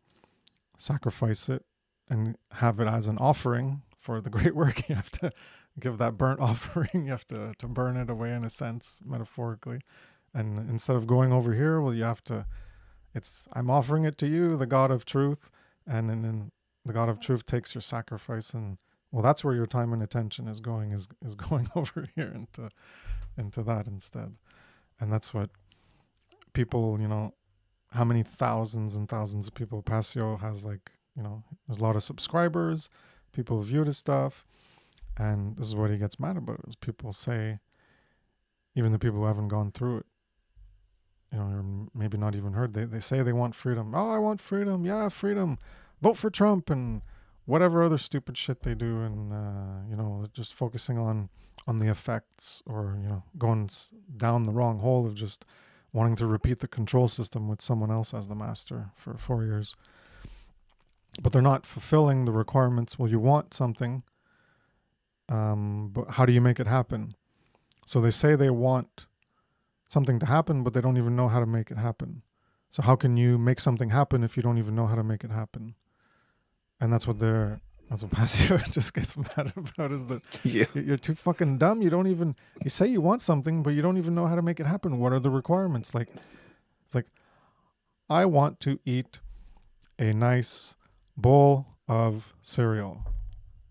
sacrifice it and have it as an offering for the great work. You have to give that burnt offering. You have to burn it away, in a sense, metaphorically. And instead of going over here, well, you have to, I'm offering it to you, the God of truth. And then the God of truth takes your sacrifice, and well, that's where your time and attention is going over here into that instead. And that's what people, how many thousands and thousands of people. Passio has there's a lot of subscribers, people view his stuff, and this is what he gets mad about, is people say, even the people who haven't gone through it, or maybe not even heard, they say they want freedom. Oh, I want freedom. Yeah, freedom. Vote for Trump and whatever other stupid shit they do, and just focusing on the effects, or going down the wrong hole of just wanting to repeat the control system with someone else as the master for 4 years. But they're not fulfilling the requirements. Well, you want something, but how do you make it happen? So they say they want something to happen, but they don't even know how to make it happen. So how can you make something happen if you don't even know how to make it happen? And that's what Passio just gets mad about, is that Yeah. you're too fucking dumb. You don't even, you say you want something, but you don't even know how to make it happen. What are the requirements? Like, it's like, I want to eat a nice bowl of cereal.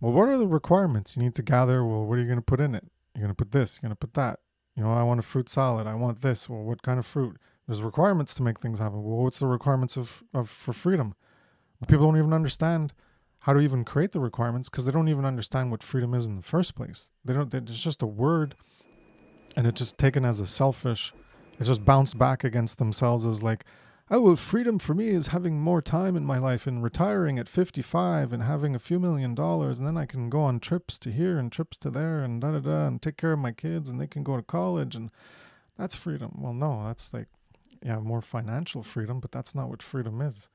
Well, what are the requirements? You need to gather, well, what are you going to put in it? You're going to put this, you're going to put that. You know, I want a fruit salad. I want this. Well, what kind of fruit? There's requirements to make things happen. Well, what's the requirements for freedom? People don't even understand how to even create the requirements, because they don't even understand what freedom is in the first place. It's just a word, and it's just taken as a selfish, it's just bounced back against themselves as like, oh, well, freedom for me is having more time in my life and retiring at 55 and having a few $1 million, and then I can go on trips to here and trips to there and da-da-da and take care of my kids and they can go to college, and that's freedom. Well, no, that's like, yeah, more financial freedom, but that's not what freedom is.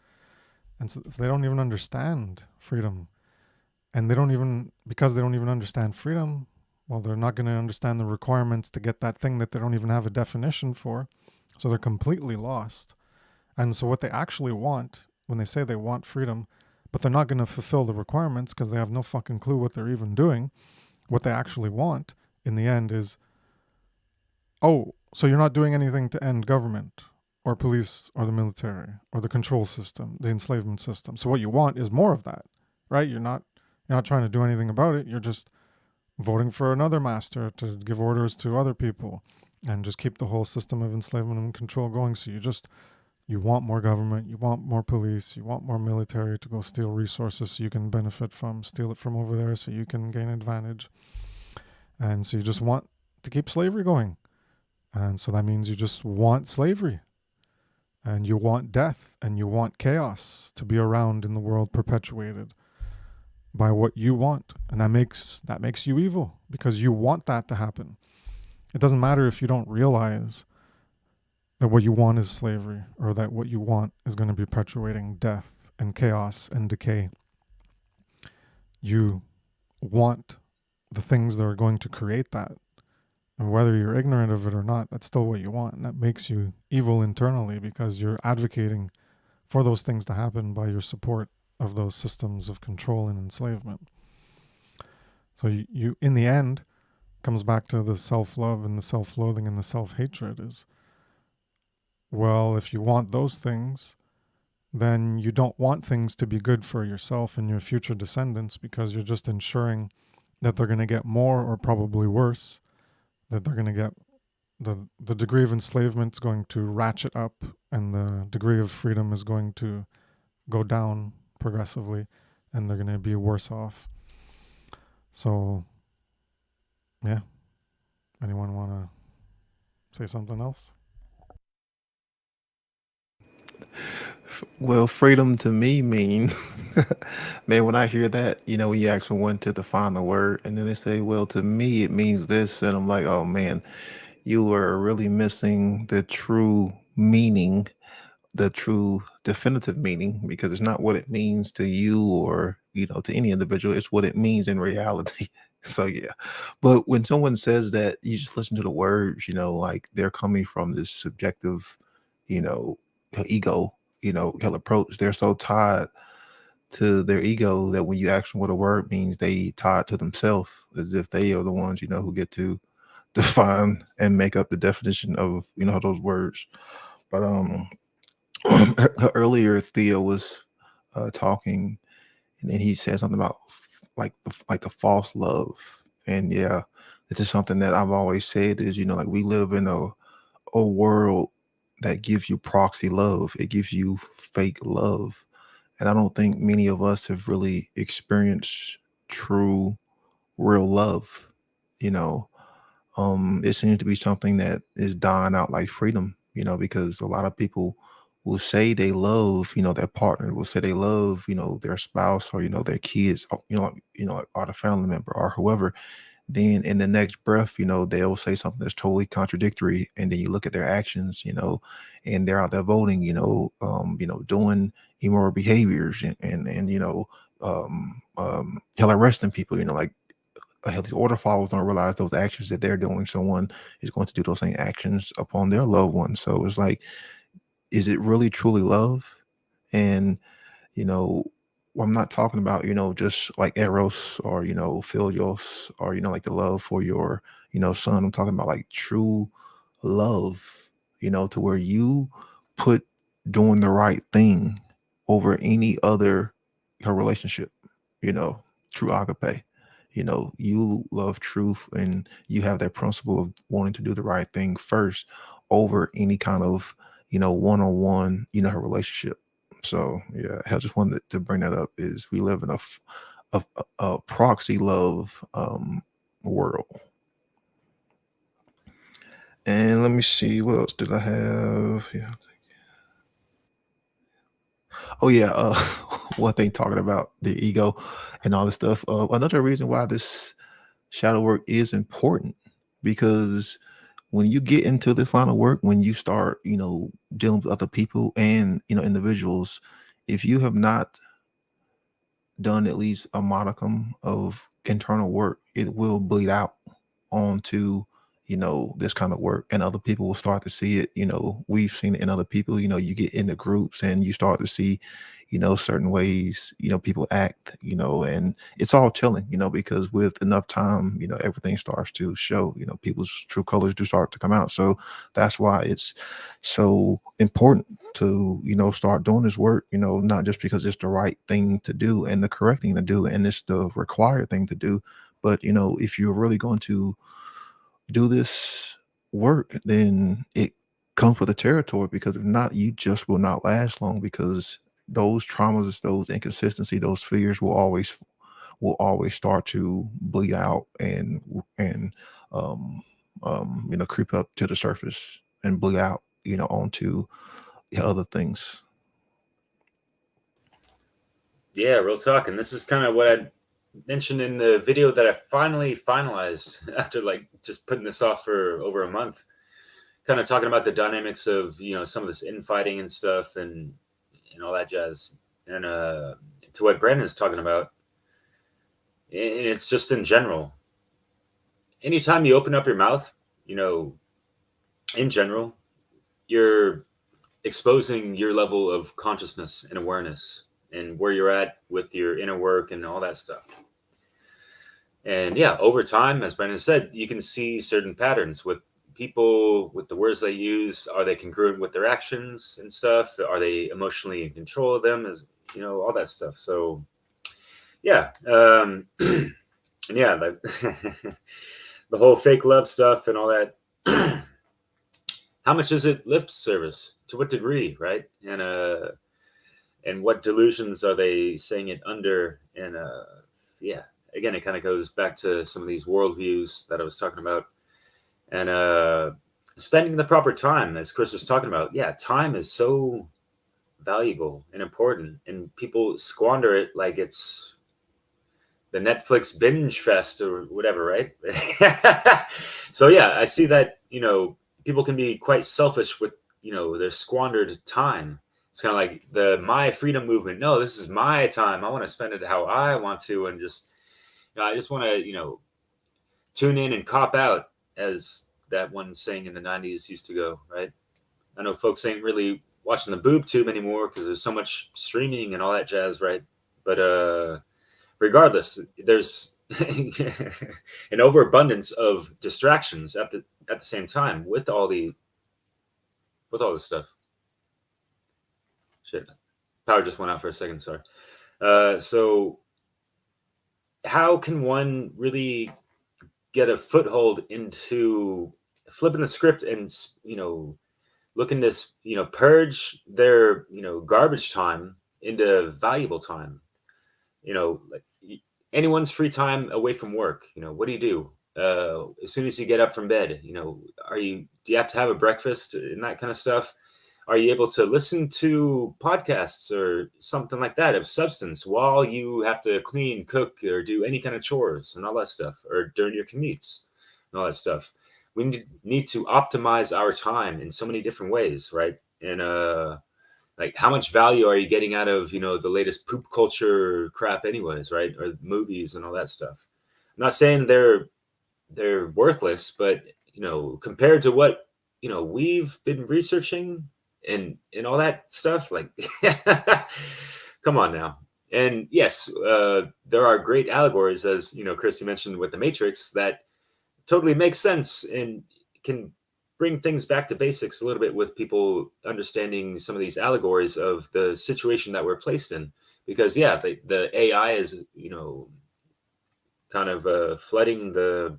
And so they don't even understand freedom. And they don't even, because they don't even understand freedom, well, they're not going to understand the requirements to get that thing that they don't even have a definition for. So they're completely lost. And so what they actually want, when they say they want freedom, but they're not going to fulfill the requirements because they have no fucking clue what they're even doing, what they actually want in the end is, oh, so you're not doing anything to end government or police or the military or the control system, the enslavement system. So what you want is more of that, right? You're not trying to do anything about it. You're just voting for another master to give orders to other people and just keep the whole system of enslavement and control going. So you want more government, you want more police, you want more military to go steal resources so you can benefit from, steal it from over there so you can gain advantage. And so you just want to keep slavery going. And so that means you just want slavery. And you want death, and you want chaos to be around in the world, perpetuated by what you want. And that makes you evil, because you want that to happen. It doesn't matter if you don't realize that what you want is slavery, or that what you want is going to be perpetuating death and chaos and decay. You want the things that are going to create that. And whether you're ignorant of it or not, that's still what you want. And that makes you evil internally, because you're advocating for those things to happen by your support of those systems of control and enslavement. So you in the end, comes back to the self-love and the self-loathing and the self-hatred is, well, if you want those things, then you don't want things to be good for yourself and your future descendants, because you're just ensuring that they're going to get more, or probably worse, that they're going to get the degree of enslavement is going to ratchet up, and the degree of freedom is going to go down progressively, and they're going to be worse off. So, yeah. Anyone want to say something else? Well, freedom to me means, man, when I hear that, when you ask someone to define the word and then they say, well, to me, it means this. And I'm like, oh, man, you were really missing the true meaning, the true definitive meaning, because it's not what it means to you or, to any individual. It's what it means in reality. So, yeah. But when someone says that, you just listen to the words, like they're coming from this subjective, ego, approach. They're so tied to their ego that when you ask them what a word means, they tie it to themselves, as if they are the ones, who get to define and make up the definition of, those words. But earlier Theo was talking, and then he said something about like the false love. And yeah, this is something that I've always said is, like we live in a world that gives you proxy love. It gives you fake love. And I don't think many of us have really experienced true, real love. It seems to be something that is dying out like freedom, because a lot of people will say they love, their partner, will say they love, their spouse, or, their kids, or, or the family member or whoever. Then in the next breath, they'll say something that's totally contradictory. And then you look at their actions, and they're out there voting, doing immoral behaviors hell arresting people, like these order followers don't realize those actions that they're doing. Someone is going to do those same actions upon their loved ones. So it's like, is it really truly love? And, I'm not talking about, just like eros or, philios or, like the love for your, son. I'm talking about like true love, to where you put doing the right thing over any other relationship, true agape. You love truth and you have that principle of wanting to do the right thing first over any kind of, one-on-one, relationship. So yeah, I just wanted to bring that up. Is we live in a proxy love world. And let me see, what else did I have? Yeah. Oh yeah, what they talking about the ego and all this stuff. Another reason why this shadow work is important, because when you get into this line of work, when you start, dealing with other people and individuals, if you have not done at least a modicum of internal work, it will bleed out onto this kind of work, and other people will start to see it. We've seen it in other people. You get into groups and you start to see certain ways people act, and it's all telling, because with enough time, everything starts to show. People's true colors do start to come out. So that's why it's so important to start doing this work, not just because it's the right thing to do and the correct thing to do and it's the required thing to do, but if you're really going to do this work, then it comes with the territory, because if not, you just will not last long, because those traumas, those inconsistency, those fears will always start to bleed out and creep up to the surface and bleed out onto other things. Yeah, real talk. And this is kind of what I mentioned in the video that I finally finalized after like just putting this off for over a month. Kind of talking about the dynamics of some of this infighting and stuff and all that jazz. And to what Brandon's talking about, and it's just in general. Anytime you open up your mouth, in general, you're exposing your level of consciousness and awareness and where you're at with your inner work and all that stuff. And yeah, over time, as Brandon said, you can see certain patterns with people, with the words they use. Are they congruent with their actions and stuff? Are they emotionally in control of them? As all that stuff. So yeah, and yeah, the whole fake love stuff and all that. How much is it lip service? To what degree, right? And what delusions are they saying it under? And yeah, again, it kind of goes back to some of these worldviews that I was talking about. And spending the proper time, as Kris was talking about. Yeah, time is so valuable and important, and people squander it like it's the Netflix binge fest or whatever, right? So yeah, I see that, people can be quite selfish with, their squandered time. It's kind of like the My Freedom movement. No, this is my time. I want to spend it how I want to, and just, I just want to, tune in and cop out, as that one saying in the 90s used to go, right? I know folks ain't really watching the boob tube anymore because there's so much streaming and all that jazz, right? But regardless, there's an overabundance of distractions at the same time with all this stuff. Shit, power just went out for a second. Sorry. So how can one really get a foothold into flipping the script and looking to purge their garbage time into valuable time? Like anyone's free time away from work, what do you do as soon as you get up from bed? Do you have to have a breakfast and that kind of stuff? Are you able to listen to podcasts or something like that of substance while you have to clean, cook, or do any kind of chores and all that stuff, or during your commutes and all that stuff? We need to optimize our time in so many different ways, right? And like, how much value are you getting out of the latest poop culture crap anyways, right? Or movies and all that stuff. I'm not saying they're worthless, but compared to what we've been researching and all that stuff, like come on now. And yes, there are great allegories, as you know, Kris, you mentioned with the Matrix, that totally makes sense and can bring things back to basics a little bit with people understanding some of these allegories of the situation that we're placed in. Because yeah, the AI is, you know, kind of flooding the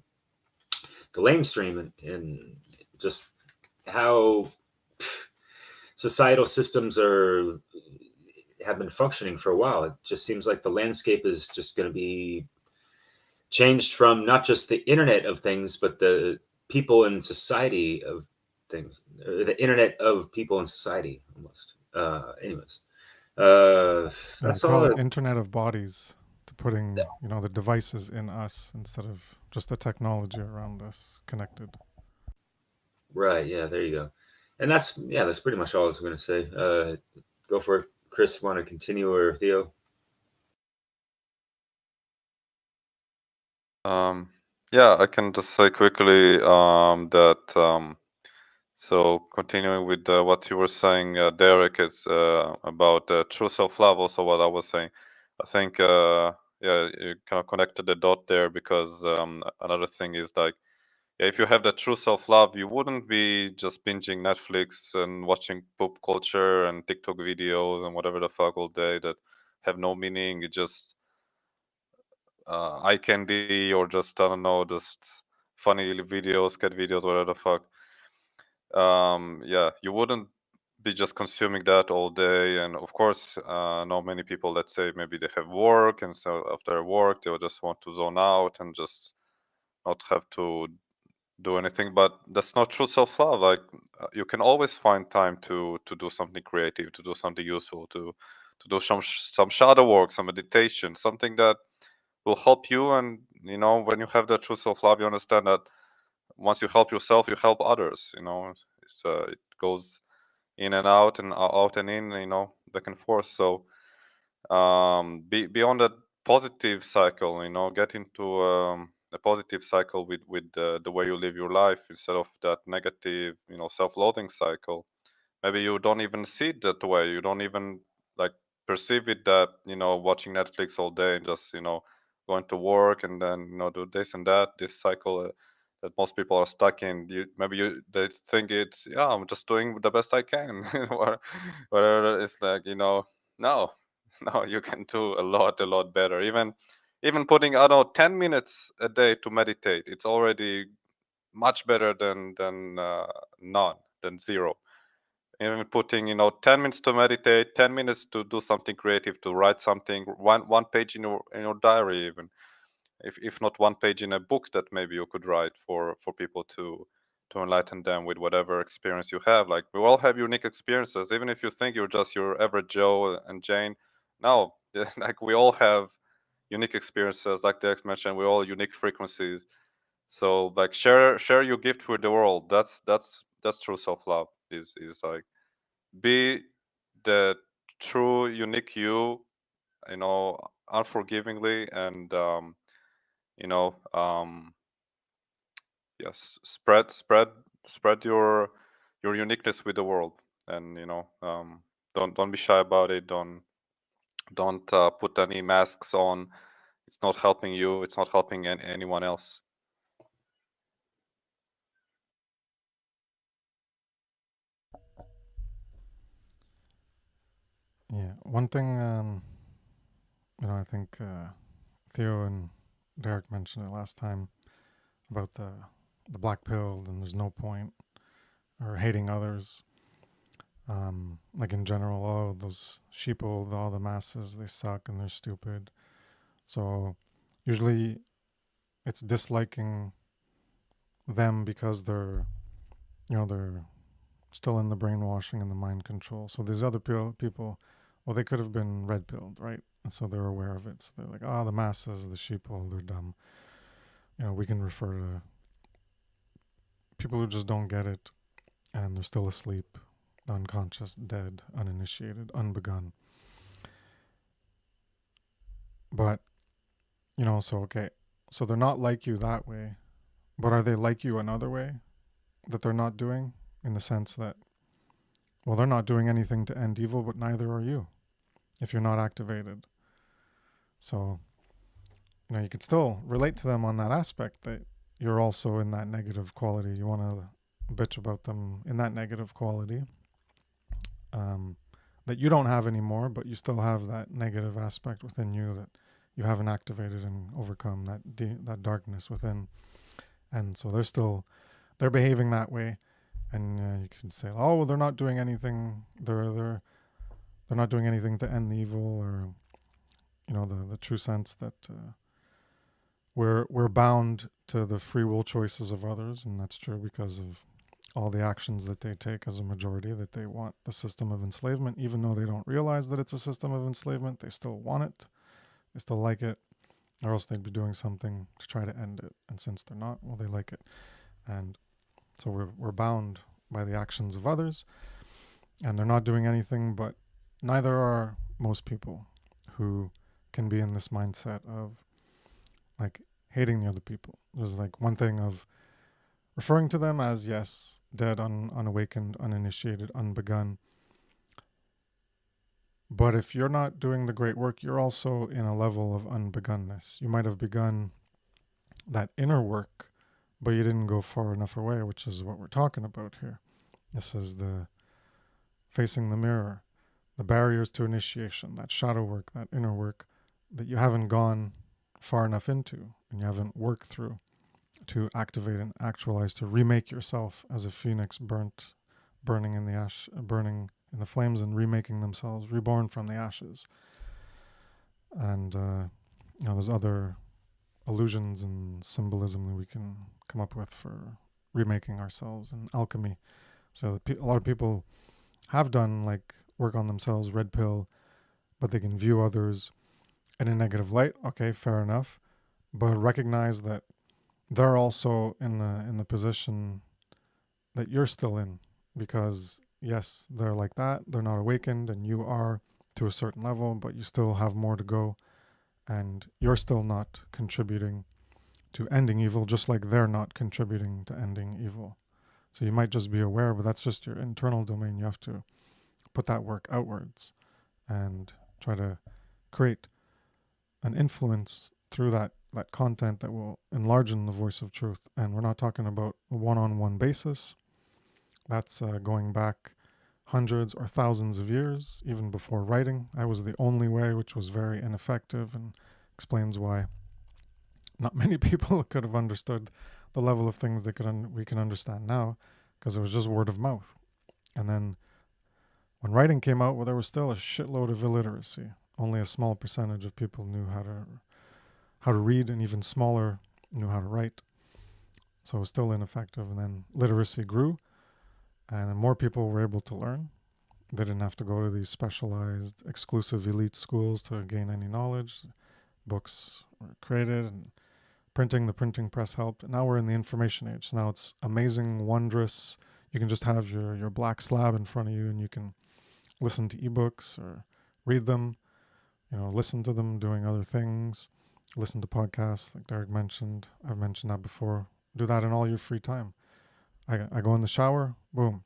lamestream, and just how societal systems have been functioning for a while. It just seems like the landscape is just going to be changed from not just the internet of things, but the people in society of things, or the internet of people in society almost. Anyways, Yeah, they that's call all. it Internet of Bodies, to putting, you know, the devices in us instead of just the technology around us connected. Right. Yeah. There you go. And that's pretty much all I was going to say. Go for it, Kris. Want to continue, or Theo? Yeah, I can just say quickly that so continuing with what you were saying, Derek, is about true self-love. Also, what I was saying, I think yeah, you kind of connected the dot there, because another thing is like, yeah, if you have that true self-love, you wouldn't be just binging Netflix and watching pop culture and TikTok videos and whatever the fuck all day that have no meaning. It just eye candy, or just, I don't know, just funny videos, cat videos, whatever the fuck. Yeah, you wouldn't be just consuming that all day. And of course, I know many people that say maybe they have work, and so after work they will just want to zone out and just not have to do anything. But that's not true self-love. Like, you can always find time to do something creative, to do something useful, to do some shadow work, some meditation, something that will help you. And you know, when you have that true self-love, you understand that once you help yourself, you help others. You know, it goes in and out, and out and in, you know, back and forth. So be on that positive cycle, you know, get into a positive cycle with the way you live your life, instead of that negative, you know, self-loathing cycle. Maybe you don't even see it that way. You don't even like perceive it that, you know, watching Netflix all day and just, you know, going to work and then, you know, do this and that, this cycle that most people are stuck in. They think it's, yeah, I'm just doing the best I can. Whatever. It's like, you know, no. No, you can do a lot better. Even putting, I don't know, 10 minutes a day to meditate, it's already much better than none, than zero. Even putting, you know, 10 minutes to meditate, 10 minutes to do something creative, to write something, one page in your diary, even if not one page in a book that maybe you could write for people to enlighten them with whatever experience you have. Like, we all have unique experiences, even if you think you're just your average Joe and Jane. No, like, we all have unique experiences. Like Dex mentioned, we're all unique frequencies. So like, share your gift with the world. That's true self-love. Is like, be the true unique you know, unforgivingly, and you know, yes, spread your uniqueness with the world. And you know, don't be shy about it. Don't put any masks on. It's not helping you, it's not helping anyone else. Yeah, one thing, you know, I think Theo and Derek mentioned it last time about the black pill, and there's no point, or hating others. Like in general, oh, those sheeple, all the masses, they suck and they're stupid. So usually it's disliking them because they're, you know, they're still in the brainwashing and the mind control. So these other people, well, they could have been red pilled, right? And so they're aware of it. So they're like, oh, the masses, the sheeple, they're dumb. You know, we can refer to people who just don't get it and they're still asleep, unconscious, dead, uninitiated, unbegun. But, you know, so okay, so they're not like you that way, but are they like you another way that they're not doing? In the sense that, well, they're not doing anything to end evil, but neither are you if you're not activated. So, you could still relate to them on that aspect that you're also in that negative quality. You want to bitch about them in that negative quality that you don't have anymore, but you still have that negative aspect within you that you haven't activated and overcome, that darkness within. And so they're behaving that way. And you can say, oh, well, they're not doing anything. They're not doing anything to end the evil, or the true sense that we're bound to the free will choices of others, and that's true because of all the actions that they take as a majority, that they want the system of enslavement, even though they don't realize that it's a system of enslavement. They still want it. They still like it, or else they'd be doing something to try to end it. And since they're not, well, they like it. And so we're bound by the actions of others, and they're not doing anything, but neither are most people who can be in this mindset of like hating the other people. There's like one thing of referring to them as, yes, dead, unawakened, uninitiated, unbegun. But if you're not doing the great work, you're also in a level of unbegunness. You might have begun that inner work, but you didn't go far enough away, which is what we're talking about here. This is the facing the mirror, the barriers to initiation, that shadow work, that inner work that you haven't gone far enough into and you haven't worked through to activate and actualize, to remake yourself as a phoenix burning in the ash, burning in the flames and remaking themselves, reborn from the ashes. And there's other illusions and symbolism that we can come up with for remaking ourselves, and alchemy. So a lot of people have done like work on themselves, red pill, but they can view others in a negative light. Okay, fair enough, but recognize that they're also in the position that you're still in, because yes, they're like that, they're not awakened, and you are to a certain level, but you still have more to go, and you're still not contributing to ending evil, just like they're not contributing to ending evil. So you might just be aware, but that's just your internal domain. You have to put that work outwards and try to create an influence through that content that will enlarge the voice of truth. And we're not talking about a one-on-one basis. That's going back hundreds or thousands of years, even before writing. That was the only way, which was very ineffective, and explains why not many people could have understood the level of things that we can understand now, because it was just word of mouth. And then when writing came out, well, there was still a shitload of illiteracy. Only a small percentage of people knew how to read, and even smaller knew how to write. So it was still ineffective. And then literacy grew, and then more people were able to learn. They didn't have to go to these specialized, exclusive elite schools to gain any knowledge. Books were created, and the printing press helped. Now we're in the information age. So now it's amazing, wondrous. You can just have your black slab in front of you, and you can listen to ebooks or read them, listen to them doing other things, listen to podcasts like Derek mentioned. I've mentioned that before. Do that in all your free time. I go in the shower, boom.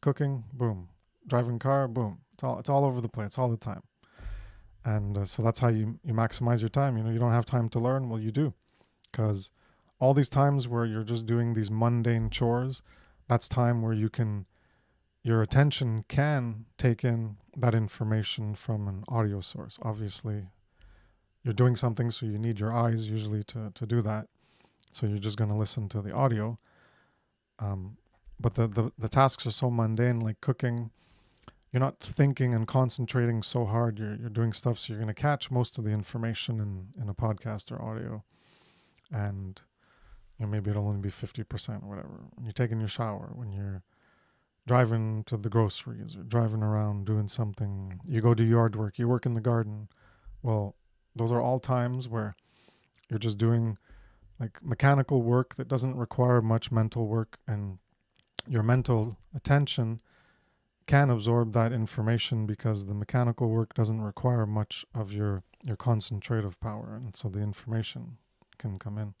Cooking, boom. Driving car, boom. It's all over the place all the time. And so that's how you maximize your time. You don't have time to learn. Well, you do. Because all these times where you're just doing these mundane chores, that's time where your attention can take in that information from an audio source. Obviously, you're doing something, so you need your eyes usually to do that. So you're just going to listen to the audio. But the tasks are so mundane, like cooking. You're not thinking and concentrating so hard. You're doing stuff, so you're going to catch most of the information in a podcast or audio. And maybe it'll only be 50% or whatever. When you're taking your shower, when you're driving to the groceries or driving around doing something, you go do yard work, you work in the garden. Well, those are all times where you're just doing like mechanical work that doesn't require much mental work, and your mental attention can absorb that information because the mechanical work doesn't require much of your concentrative power, and so the information can come in.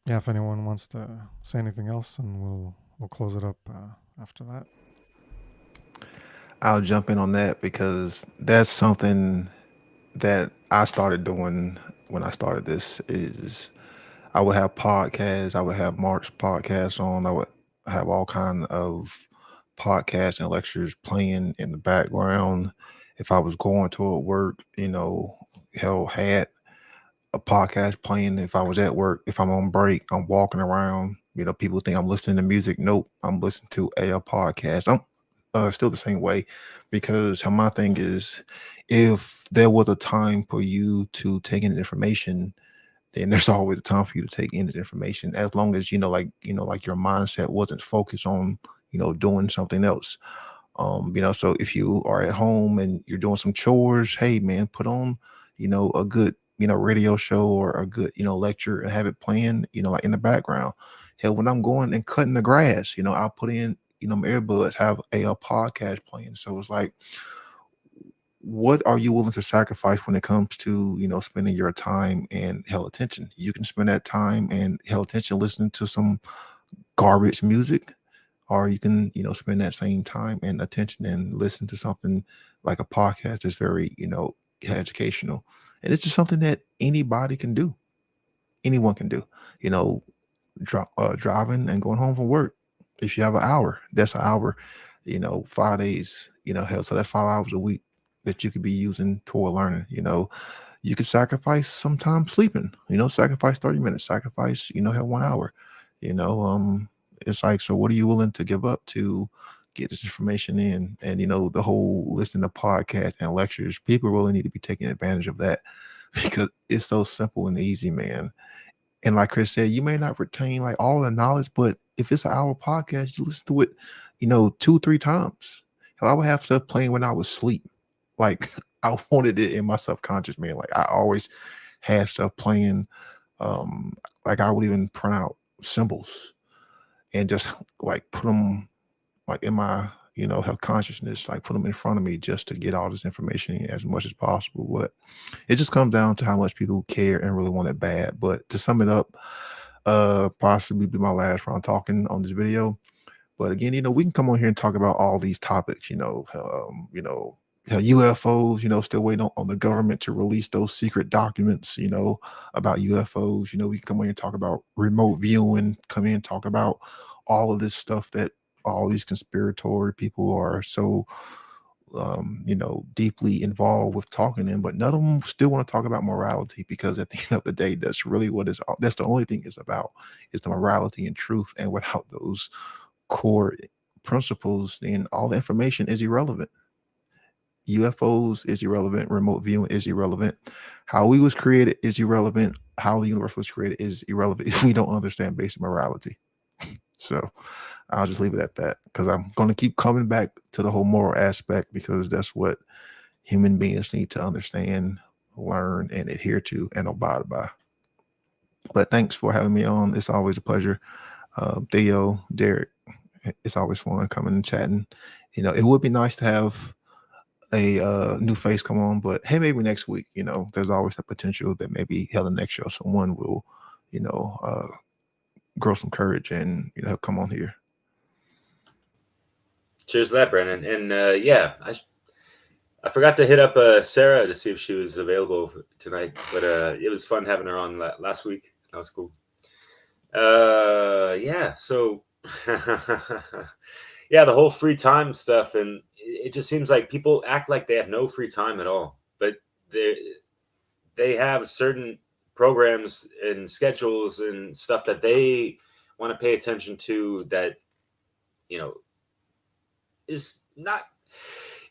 If anyone wants to say anything else, and we'll close it up after that. I'll jump in on that because that's something that I started doing when I started this. Is I would have podcasts. I would have Mark's podcast on. I would have all kind of podcasts and lectures playing in the background. If I was going to work, hell, had a podcast playing. If I was at work, if I'm on break, I'm walking around. People think I'm listening to music. Nope, I'm listening to a podcast. I'm still the same way because how my thing is, if there was a time for you to take in information, then there's always a time for you to take in the information as long as like your mindset wasn't focused on doing something else. So if you are at home and you're doing some chores, hey man, put on a good radio show or a good lecture and have it playing like in the background. Hell, when I'm going and cutting the grass, I'll put in my earbuds, have a podcast playing. So it's like, what are you willing to sacrifice when it comes to spending your time and hell attention? You can spend that time and hell attention listening to some garbage music, or you can spend that same time and attention and listen to something like a podcast that's very educational. And it's just something that anybody can do. Anyone can do. you know Driving and going home from work. If you have an hour, that's an hour, 5 days, hell, so that's 5 hours a week that you could be using toward learning. You could sacrifice some time sleeping, sacrifice 30 minutes, sacrifice, have 1 hour. You know, it's like, so what are you willing to give up to get this information in? And the whole listening to podcasts and lectures, people really need to be taking advantage of that because it's so simple and easy, man. And like Kris said, you may not retain like all the knowledge, but if it's an hour podcast, you listen to it, 2, 3 times. Hell, I would have stuff playing when I was asleep. Like I wanted it in my subconscious, man. Like I always had stuff playing. Um, like I would even print out symbols and just like put them like in my, health consciousness, like put them in front of me just to get all this information in as much as possible. But it just comes down to how much people care and really want it bad. But to sum it up, possibly be my last round talking on this video. But again, we can come on here and talk about all these topics, how UFOs, still waiting on the government to release those secret documents, about UFOs. We can come on here and talk about remote viewing, come in and talk about all of this stuff that all these conspiratorial people are so deeply involved with talking in, but none of them still want to talk about morality, because at the end of the day, that's really that's the only thing it's about, is the morality and truth. And without those core principles, then all the information is irrelevant. UFOs is irrelevant. Remote viewing is irrelevant. How we was created is irrelevant. How the universe was created is irrelevant if we don't understand basic morality. So I'll just leave it at that, because I'm going to keep coming back to the whole moral aspect, because that's what human beings need to understand, learn, and adhere to and abide by. But thanks for having me on. It's always a pleasure. Theo, Derek, it's always fun coming and chatting. It would be nice to have a new face come on, but hey, maybe next week. There's always the potential that maybe hell, the next show someone will, grow some courage and come on here. Cheers to that, Brandon. And yeah, I forgot to hit up Sarah to see if she was available tonight, but it was fun having her on last week. That was cool. Yeah, so yeah, the whole free time stuff, and it just seems like people act like they have no free time at all, but they have certain programs and schedules and stuff that they want to pay attention to that is not,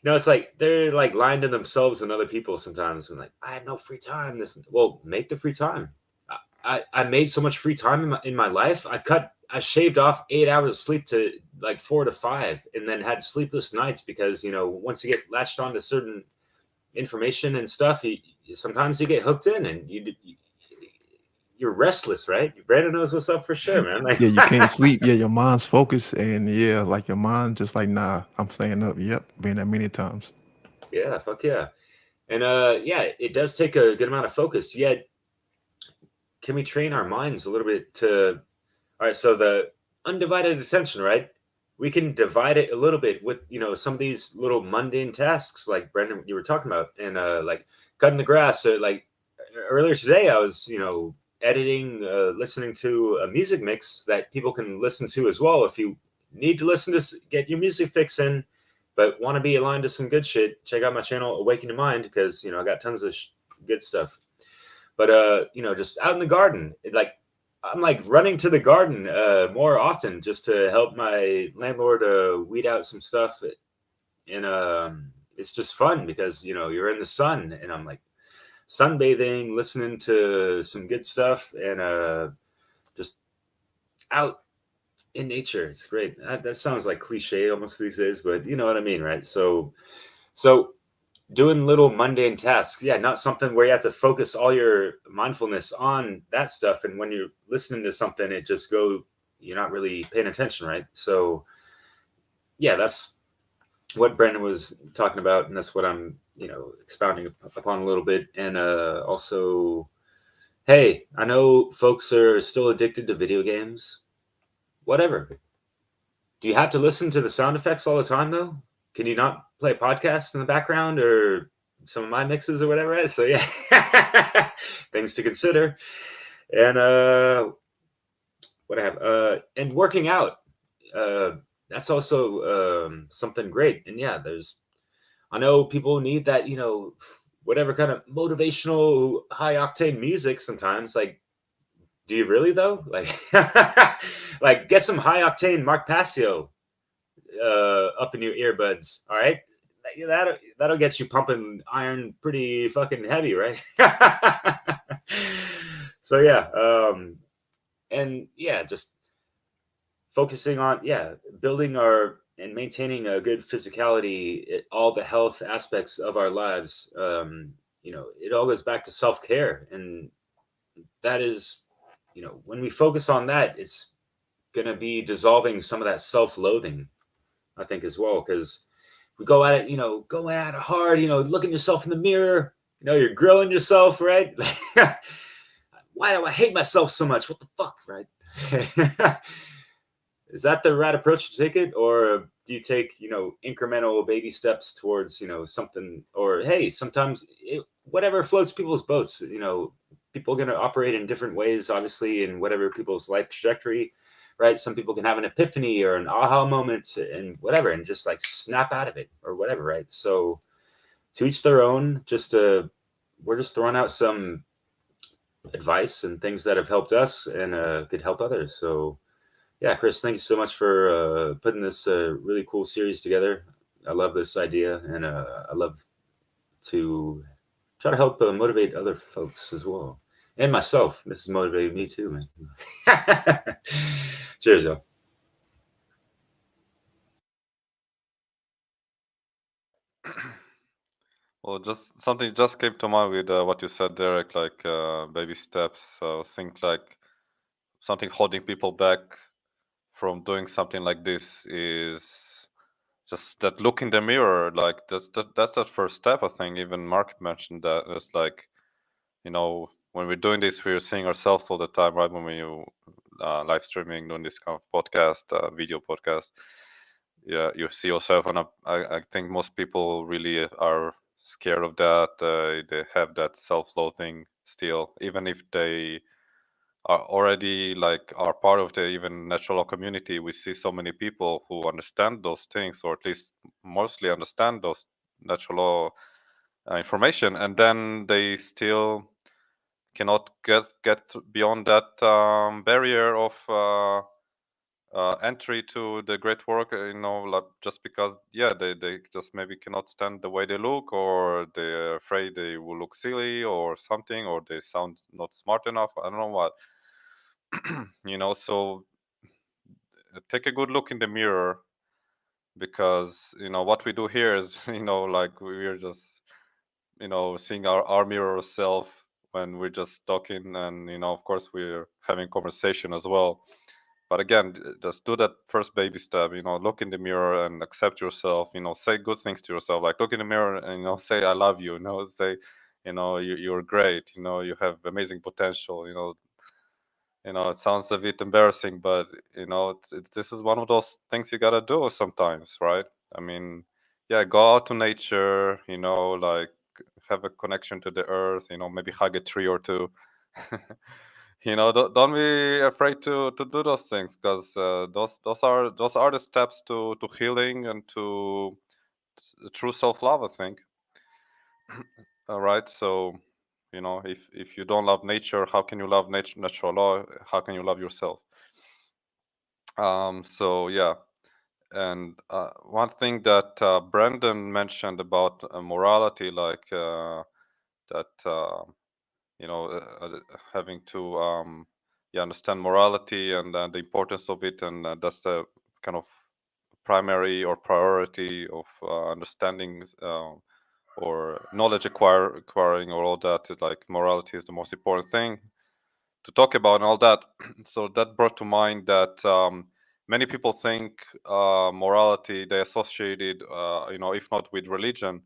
it's like they're like lying to themselves and other people sometimes, and like, I have no free time. Well, make the free time. I made so much free time in my life. I shaved off 8 hours of sleep to like 4 to 5, and then had sleepless nights because once you get latched on to certain information and stuff, sometimes you get hooked in, and you're restless, right? Brandon knows what's up for sure, man. Like, yeah, you can't sleep. Yeah, your mind's focused, and yeah, like your mind just like, nah, I'm staying up. Yep, been that many times. Yeah, fuck yeah. And yeah, it does take a good amount of focus. Yet, can we train our minds a little bit to? All right, so the undivided attention, right? we can divide it a little bit with, some of these little mundane tasks like Brendan, you were talking about, and like cutting the grass. So like earlier today, I was, editing, listening to a music mix that people can listen to as well. If you need to listen to, get your music fix in, but want to be aligned to some good shit, check out my channel, Awaken Your Mind, because, I got tons of good stuff. But, just out in the garden, I'm like running to the garden more often just to help my landlord weed out some stuff. And it's just fun because, you're in the sun, and I'm like sunbathing, listening to some good stuff, and just out in nature. It's great. That sounds like cliche almost these days, but you know what I mean, right? So doing little mundane tasks, yeah, not something where you have to focus all your mindfulness on that stuff, and when you're listening to something, you're not really paying attention, right? So yeah, that's what Brandon was talking about, and that's what I'm expounding upon a little bit. And also, hey, I know folks are still addicted to video games. Whatever. Do you have to listen to the sound effects all the time, though? Can you not play podcasts in the background or some of my mixes or whatever? So yeah, things to consider. And what I have, and working out. That's also something great. And yeah, I know people need that, whatever kind of motivational, high octane music sometimes. Like, do you really though? Like, like get some high octane Mark Passio up in your earbuds. All right, that'll get you pumping iron pretty fucking heavy, right? So yeah, and yeah, just focusing on building our and maintaining a good physicality, all the health aspects of our lives. It all goes back to self-care, and that is, when we focus on that, it's going to be dissolving some of that self-loathing, I think, as well, because we go at it, go at it hard, looking yourself in the mirror, you're grilling yourself, right? Why do I hate myself so much? What the fuck, right? Is that the right approach to take it, or do you take incremental baby steps towards something? Or hey, sometimes whatever floats people's boats. People are going to operate in different ways, obviously, in whatever people's life trajectory, right? Some people can have an epiphany or an aha moment and whatever, and just like snap out of it or whatever, right? So to each their own. We're just throwing out some advice and things that have helped us and could help others. So yeah, Kris, thank you so much for putting this really cool series together. I love this idea, and I love to try to help motivate other folks as well, and myself. This is motivating me too, man. Cheers, y'all. Well, just something just came to mind with what you said, Derek, like baby steps. I think like something holding people back from doing something like this is just that look in the mirror. Like that's that first step. I think even Mark mentioned that. It's like, when we're doing this, we're seeing ourselves all the time, right? When we live streaming, doing this kind of podcast, video podcast, yeah, you see yourself, and I think most people really are scared of that. They have that self-loathing still, even if they are already like are part of the even natural law community. We see so many people who understand those things, or at least mostly understand those natural law information, and then they still cannot get beyond that barrier of entry to the great work, like just because, yeah, they just maybe cannot stand the way they look, or they're afraid they will look silly or something, or they sound not smart enough. I don't know what. So take a good look in the mirror, because what we do here is like we're just seeing our mirror self when we're just talking, and of course we're having conversation as well. But again, just do that first baby step. Look in the mirror and accept yourself. Say good things to yourself, like look in the mirror and say I love you. Say you're great. You have amazing potential. it sounds a bit embarrassing, but this is one of those things you gotta do sometimes, right? I mean, yeah, go out to nature, like have a connection to the earth, maybe hug a tree or two. Don't be afraid to do those things, because those are the steps to healing and to true self-love, I think. All right, so if you don't love nature, how can you love natural law? How can you love yourself? So yeah, and one thing that Brandon mentioned about morality, like that having to understand morality and the importance of it, and that's the kind of primary or priority of understanding or knowledge acquiring, or all that. Like morality is the most important thing to talk about and all that. So that brought to mind that many people think morality, they associate it, if not with religion,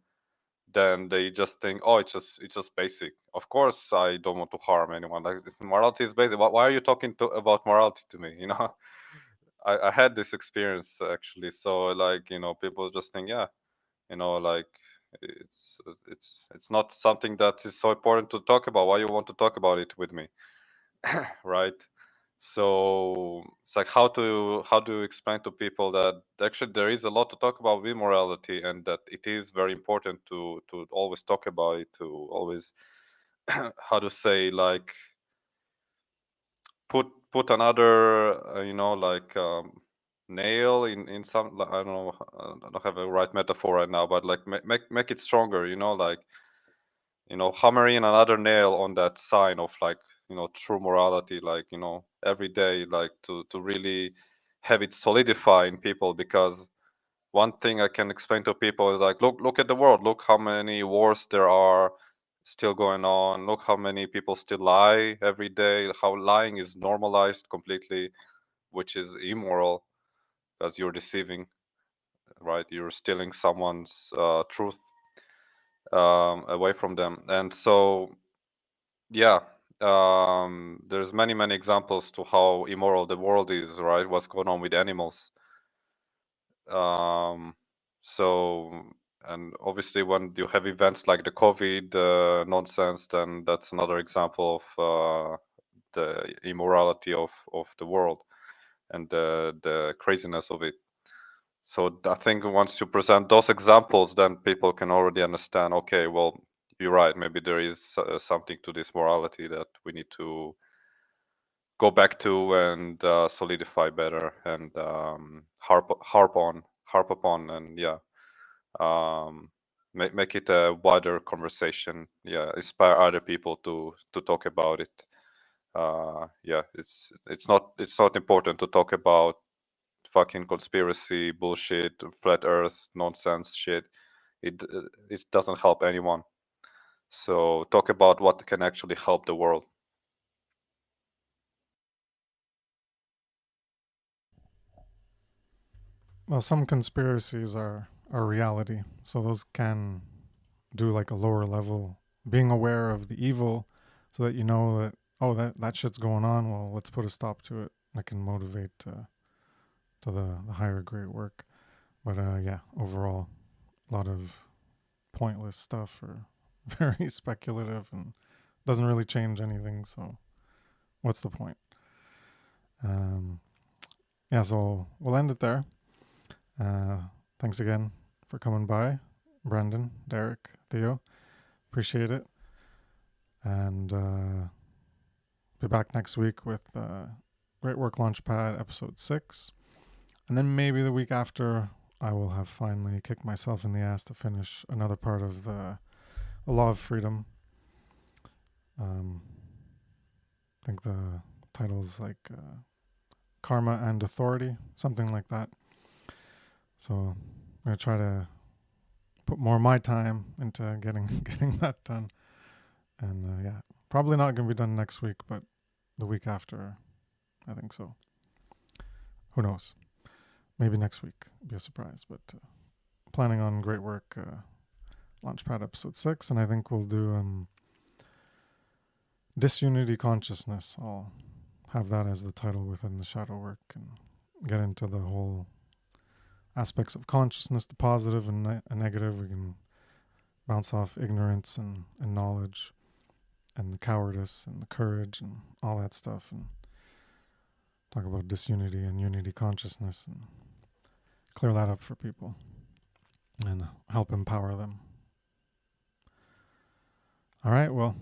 then they just think, oh, it's just basic. Of course, I don't want to harm anyone. Like, morality is basic. Why are you talking about morality to me? I had this experience actually. So like, people just think, yeah, like it's it's not something that is so important to talk about. Why you want to talk about it with me? Right? So it's like, how do you explain to people that actually there is a lot to talk about with morality, and that it is very important to always talk about it, to always how to say, like, put another like nail in some, like, I don't know, I don't have a right metaphor right now, but like make it stronger, like hammering another nail on that sign of, like, true morality, like, every day, like to really have it solidify in people. Because one thing I can explain to people is like, look at the world, look how many wars there are still going on, look how many people still lie every day, how lying is normalized completely, which is immoral, because you're deceiving, right? You're stealing someone's truth away from them. And so yeah, there's many examples to how immoral the world is, right? What's going on with animals. So, and obviously when you have events like the COVID nonsense, then that's another example of the immorality of the world, and the craziness of it. So I think once you present those examples, then people can already understand, okay, well, you're right, maybe there is something to this morality that we need to go back to and solidify better, and harp upon, and yeah, make it a wider conversation. Yeah, inspire other people to talk about it. Yeah, it's not important to talk about fucking conspiracy bullshit, flat earth nonsense shit. It doesn't help anyone. So talk about what can actually help the world. Well, some conspiracies are reality, so those can do like a lower level, being aware of the evil, so that you know that, oh, that shit's going on. Well, let's put a stop to it. That can motivate to the higher great work. But yeah, overall, a lot of pointless stuff, or very speculative, and doesn't really change anything. So what's the point? Yeah, so we'll end it there. Thanks again for coming by, Brendan, Derek, Theo. Appreciate it. And be back next week with Great Work Launchpad episode 6. And then maybe the week after, I will have finally kicked myself in the ass to finish another part of the Law of Freedom. I think the title's like Karma and Authority, something like that. So I'm going to try to put more of my time into getting that done. And yeah, probably not going to be done next week, but the week after, I think so. Who knows? Maybe next week. Be a surprise. But planning on Great Work Launchpad episode 6, and I think we'll do Disunity Consciousness. I'll have that as the title within the shadow work and get into the whole aspects of consciousness, the positive and negative. We can bounce off ignorance and knowledge and the cowardice and the courage and all that stuff, and talk about disunity and unity consciousness and clear that up for people and help empower them. All right, well,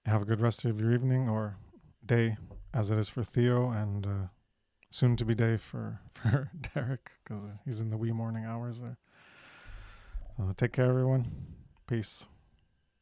have a good rest of your evening or day, as it is for Theo, and soon to be day for Derek, because he's in the wee morning hours there. So take care, everyone. Peace.